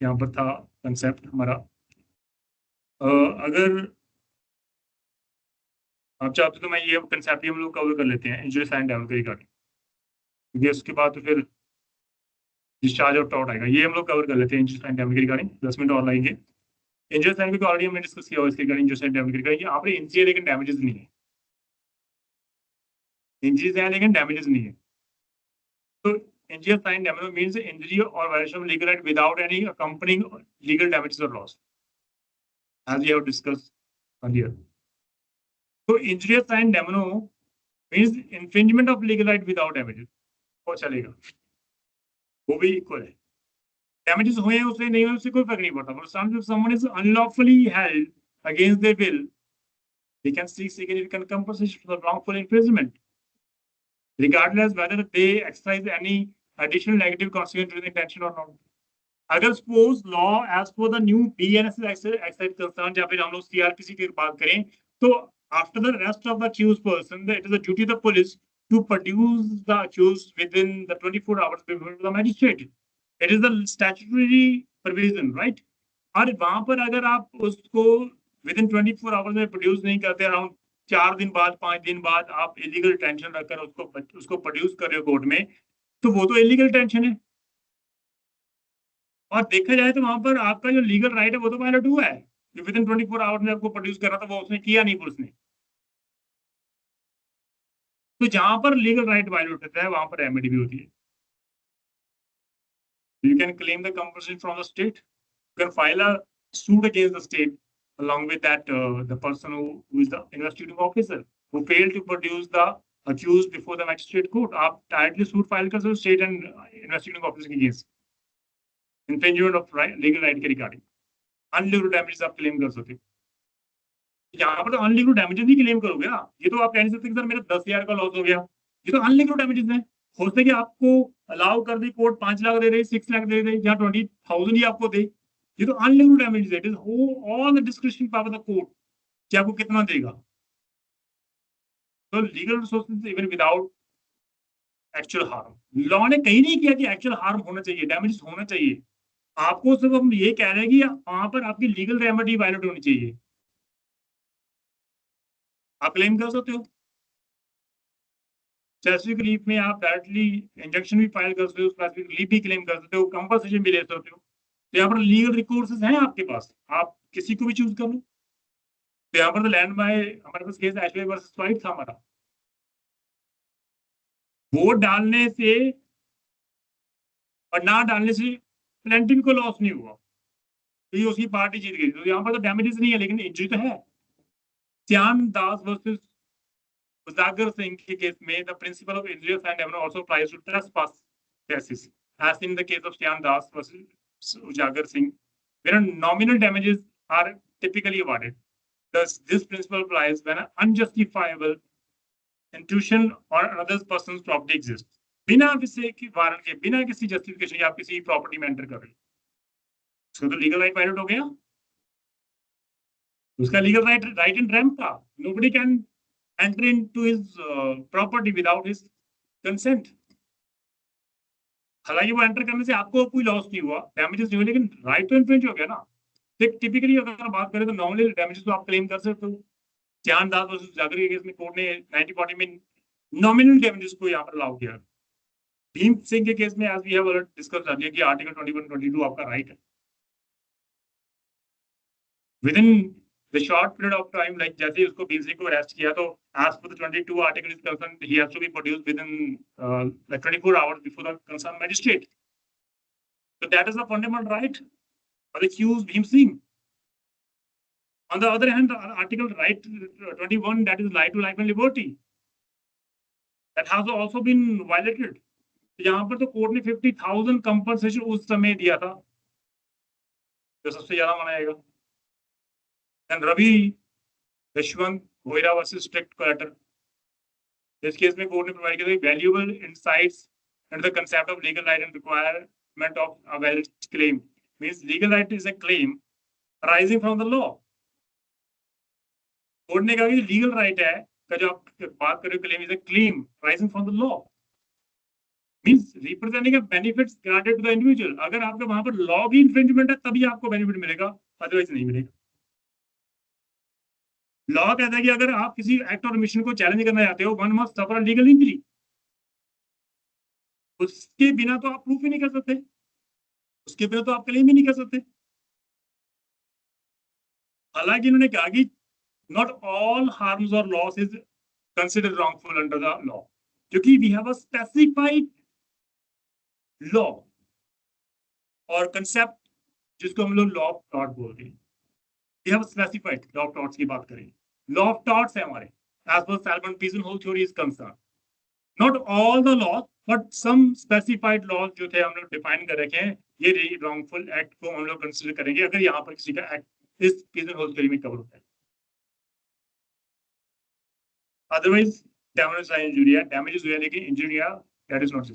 यहाँ पर था कंसेप्ट हमारा। अगर आप चाहते तो मैं ये कंसेप्ट हम लोग कवर कर लेते हैं इंजरी साइन डाउन के रिगार्डिंग, क्योंकि उसके बाद तो फिर डिस्चार्ज और टॉट आएगा। ये हम लोग कवर कर लेते हैं इंजरी साइन डाउन के रिगार्डिंग, 10 मिनट और लाएंगे। इंजरी साइन को ऑलरेडी हमने डिस्कस किया हुआ इसके रिगार्डिंग, इंजरी साइन डाउन के रिगार्डिंग। यहाँ पर इंजरी है लेकिन डैमेजेस नहीं है, इंजरीज है लेकिन डैमेजेस नहीं है। तो injury sign damage means injury or violation of legal right without any accompanying legal damages or loss, as we have discussed earlier. So injury sign damage means infringement of legal right without damages, वो चलेगा, वो भी equal है। damages हुए हैं उससे नहीं हुए उससे कोई फर्क नहीं पड़ता। For example, if someone is unlawfully held against their will, they can seek significant compensation for the wrongful imprisonment, regardless whether they exercise any additional negative consequence during the detention or not. अगर suppose law as per the new BNS exercise concern, जहाँ पे हम लोग CRPC की बात करें, तो after the arrest of the accused person, it is the duty of the police to produce the accused within the 24 hours before the magistrate. It is the statutory provision, right? और वहां पर अगर आप उसको within 24 hours में produce नहीं करते, around 4 दिन बाद 5 दिन बाद आप इलीगल टेंशन रखकर उसको प्रोड्यूस कर रहे हो कोर्ट में, तो वो तो इलीगल टेंशन है। और देखा जाए तो वहां पर आपका जो लीगल राइट है वो तो वायलेट हुआ है, जो विद इन 24 आवर्स में आपको प्रोड्यूस करना था वो उसने किया नहीं पुलिस ने। तो जहां पर लीगल राइट वायलेट होता है वहां पर रेमेडी भी होती है। You can claim the compensation from the state, you can file a suit against the state along with that the person who is the investigating officer who failed to produce the accused before the magistrate court, आप directly suit file कर सकते हो state and investigating officer के against, infringement of legal right के regarding. Illegal damages आप claim कर सकते हो। यहाँ पर तो अनलीगल डैमेजेस नहीं क्लेम करोगे ना, ये तो आप कह नहीं सकते कि सर मेरा 10,000 का लॉस हो गया, ये तो अनलीगल डैमेजेस है। हो सके आपको अलाउ कर दी कोर्ट 5 लाख दे रही, 6 लाख दे रही, जहाँ 20,000 ही आपको दे, ये तो अनलीगल डैमेजेस है। It is all the description power of the court कि आपको कितना देगा। तो legal resources even without actual harm, law ने कहीं नहीं किया कि एक्चुअल हार्म होना चाहिए, डैमेजेस होना चाहिए। आपको सिर्फ हम ये कह रहे हैं कि वहां पर आपकी लीगल रेमेडी वायलेट होनी चाहिए, आप क्लेम कर सकते हो। स्पेसिफिक रिलीफ में आप डायरेक्टली इंजंक्शन भी फाइल कर सकते हो, स्पेसिफिक रिलीफ भी क्लेम कर सकते हो, कंपनसेशन भी ले सकते हो। तो यहाँ पर लीगल रिकोर्सेज हैं आपके पास, आप किसी को भी चूज कर लो। तो यहाँ पर तो लैंड बाय हमारे पास केस एशवे वर्सेस वाइट था हमारा, वोट डालने से और ना डालने से प्लेंटिफ को लॉस नहीं हुआ, तो ये उसकी पार्टी जीत गई। तो यहाँ पर तो डैमेजेस नहीं है लेकिन इंजरी तो है। श्याम दास वर्सेस उजागर सिंह के केस में the principle of injury and damage also applies to trespass cases as in the case of Shyan Das versus Ujagar Singh, where nominal damages are typically awarded. Thus, this principle applies when an unjustifiable intrusion on another person's property exists. बिना किसी की warrant के, बिना किसी justification या आप किसी property में एंटर कर रहे हो, उसका तो लीगल राइट वायलेट हो गया। उसका लीगल राइट इन रैम्प था, nobody can enter into his property without his consent। हालांकि वो एंटर करने से आपको कोई लॉस नहीं हुआ, डैमेजेस नहीं हुए, लेकिन राइट तो इन्फ्रिंज हो गया ना। टिपिकली अगर बात करें तो नॉर्मली डैमेजेस तो आप क्लेम कर सकते हो। श्याम दास वर्सेस जागर के केस में कोर्ट ने 1940 में नॉमिनल डैमेजेस को यहाँ पर अलाउ किया। भीम सिंह के केस में as we have already discuss कर लिया कि आर्टिकल 21 22 आपका राइट है। Within the short period of time, like जैसे ही उसको भीम सिंह को अरेस्ट किया तो as per the 22 article is concerned, he has to be produced within like 24 hours before the concerned magistrate. So that is the fundamental right for the accused Bhim Singh. On the other hand, article right 21, that is right to life and liberty, that has also been violated. यहाँ पर तो court ने 50,000 compensation उस समय दिया था जो सबसे ज्यादा मनाएगा। Then Ravi Yashwant Goira versus strict collateral. इस केस में कोर्ट ने प्रोवाइड किया valuable insights and the concept of legal right and requirement of a valid claim means legal right is a claim arising from the law. Court ने कहा कि legal right है का जो आप बात कर रहे हो claim is a claim arising from the law means representing a benefits granted to the individual. अगर आपका वहां पर लॉ की इन्फ्रिंजमेंट है तभी आपको बेनिफिट मिलेगा, अदरवाइज नहीं मिलेगा। लॉ कहता है कि अगर आप किसी एक्ट और मिशन को चैलेंज करना चाहते हो वन मस्ट सफर लीगल इंजरी, उसके बिना तो आप प्रूफ ही नहीं कर सकते, उसके बिना तो आप क्लेम ही नहीं कर सकते। हालांकि इन्होंने कहा कि नॉट ऑल हार्म्स और loss is considered wrongful under the law, क्योंकि we have a specified law और कंसेप्ट जिसको हम लोग लॉ ऑफ टॉर्ट बोलते हैं। We have specified law of torts की बात करें, लॉ ऑफ टॉर्ट्स है हमारे as per Salmond pigeonhole theory is concern, not all the laws but some specified laws जो थे हम लोग डिफाइन कर रखे हैं, ये रॉन्गफुल एक्ट को हम लोग कंसीडर करेंगे अगर यहाँ पर किसी का एक्ट इस पिजनहोल थ्योरी में कवर होता है। अदरवाइज डैमेज इंजरी है, डैमेजेस हुए हैं लेकिन injury that is not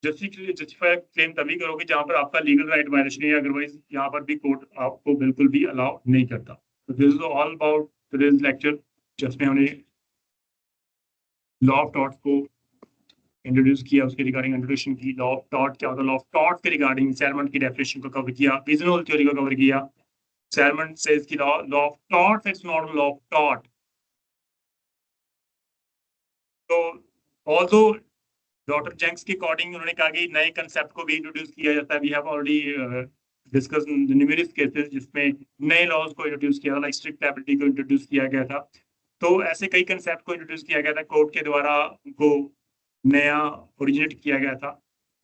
justify claim तभी करोगे जहां पर आपका लीगल राइट वायलेशन है, अदरवाइज यहाँ पर भी कोर्ट आपको बिल्कुल भी अलाउ नहीं करता। तो this is all about today's lecture जिसमें हमने लॉ ऑफ टॉर्ट्स को इंट्रोड्यूस किया, उसके रिगार्डिंग इंट्रोडक्शन की, लॉ ऑफ टॉर्ट क्या होता है, लॉ ऑफ टॉर्ट के रिगार्डिंग सैलमन की डेफिनेशन को कवर किया, पिजनहोल थ्योरी को कवर किया। सैलमन सेज कि law of tort it's not law of tort. तो ऑल्दो डॉक्टर जेंक्स के अकॉर्डिंग उन्होंने कहा कि नए कंसेप्ट को भी इंट्रोड्यूस किया जाता है। We have already discuss numerous cases जिसमें नए लॉज को इंट्रोड्यूस किया, लाइक स्ट्रिक्ट लायबिलिटी को इंट्रोड्यूस किया गया था। तो ऐसे कई कंसेप्ट को इंट्रोड्यूस किया गया था, कोर्ट के द्वारा उनको नया ओरिजिनेट किया गया था।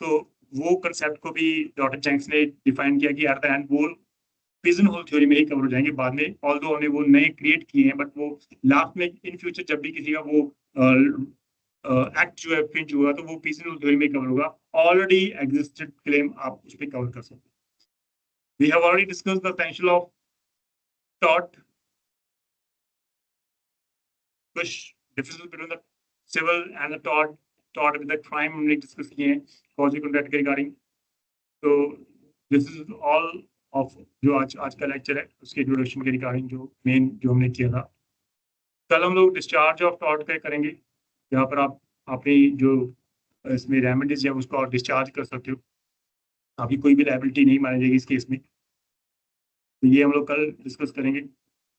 तो वो कंसेप्ट को भी डॉक्टर जेंक्स ने डिफाइन किया कि एट द एंड वो पिजनहोल थ्योरी में ही कवर हो जाएंगे बाद में, ऑल्दो उन्होंने वो नए क्रिएट किए हैं, बट वो लास्ट में इन फ्यूचर जब भी किसी का वो एक्ट जो है फिंच हुआ तो वो पिजनहोल थ्योरी में कवर होगा। ऑलरेडी एग्जिस्टेड क्लेम आप उस पर कवर कर सकते हैं। We have already discussed the potential of tort, कुछ differences between the civil and the tort with the crime हमने डिस्कस किए हैं कॉज कॉन्ट्रैक्ट के रिगार्डिंग। तो दिस इज ऑल ऑफ जो आज का लेक्चर है उसके इंट्रोडक्शन के रिगार्डिंग जो मेन जो हमने किया था। कल हम लोग डिस्चार्ज ऑफ टॉर्ट का करेंगे, जहाँ पर आप अपनी जो इसमें रेमेडीज है उसको आप डिस्चार्ज कर सकते हो, आपकी कोई भी लायबिलिटी नहीं मानी जाएगी इस केस में। तो ये हम लोग कल डिस्कस करेंगे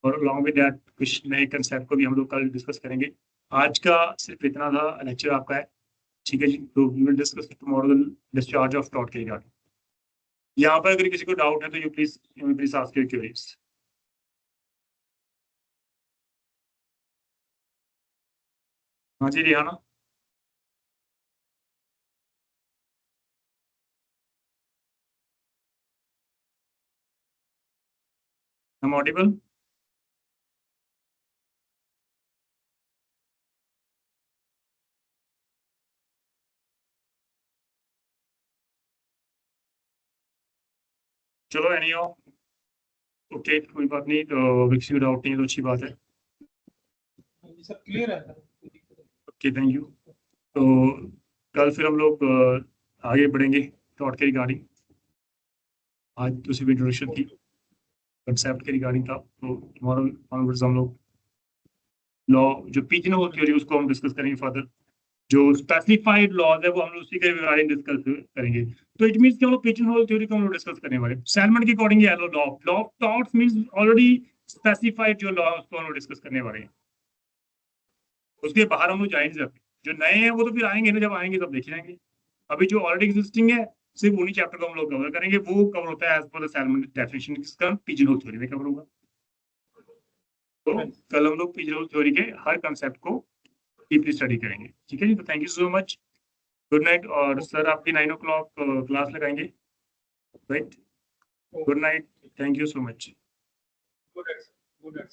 और अलॉन्ग विद दैट कुछ नए कंसेप्ट को भी हम लोग कल डिस्कस करेंगे। आज का सिर्फ इतना था लेक्चर आपका है, ठीक है जी। तो we will discuss tomorrow the discharge of tort के रिगार्डिंग। यहाँ पर अगर किसी को डाउट है तो you please ask your queries. हाँ जी रिहाना। I'm audible? चलो एनी ओके कोई बात नहीं, तो किसी को डाउट नहीं है तो अच्छी बात है। सब क्लियर है। Okay thank you. तो कल फिर हम लोग आगे बढ़ेंगे टॉर्ट के रिगार्डिंग। आज तो सिर्फ इंट्रोडक्शन थी, कंसेप्ट के रिगार्डिंग था। तो टुमारो ऑनवर्ड्स हम लोग लॉ जो पिजनहोल थ्योरी उसको हम डिस्कस करेंगे फर्दर। जो स्पेसिफाइड लॉज है वो हम लोग उसी के रिगार्डिंग डिस्कस करेंगे। तो इट मींस कि हम लोग पिजनहोल थ्योरी को हम लोग डिस्कस करने वाले। सैलमन के अकॉर्डिंग ये law of torts means already specified जो लॉ उसको हम लोग डिस्कस करने वाले हैं। उसके बाहर हम लोग जा ही नहीं सकते। जो नए हैं वो तो फिर आएंगे ना, जब आएंगे तब देख जाएंगे। अभी जो ऑलरेडी एग्जिस्टिंग है सिर्फ उन्हीं चैप्टर को हम लोग कवर करेंगे, वो कवर होता है as per the salmon definition, किसका पिजनहोल थ्योरी में कवर होगा। तो कल हम लोग पिजनहोल थ्योरी के हर कंसेप्ट को डीपली स्टडी करेंगे, ठीक है जी। तो thank you so much, good night. और सर आपकी 9 o'clock क्लास लगाएंगे, right? Good night, thank you so much. Good night.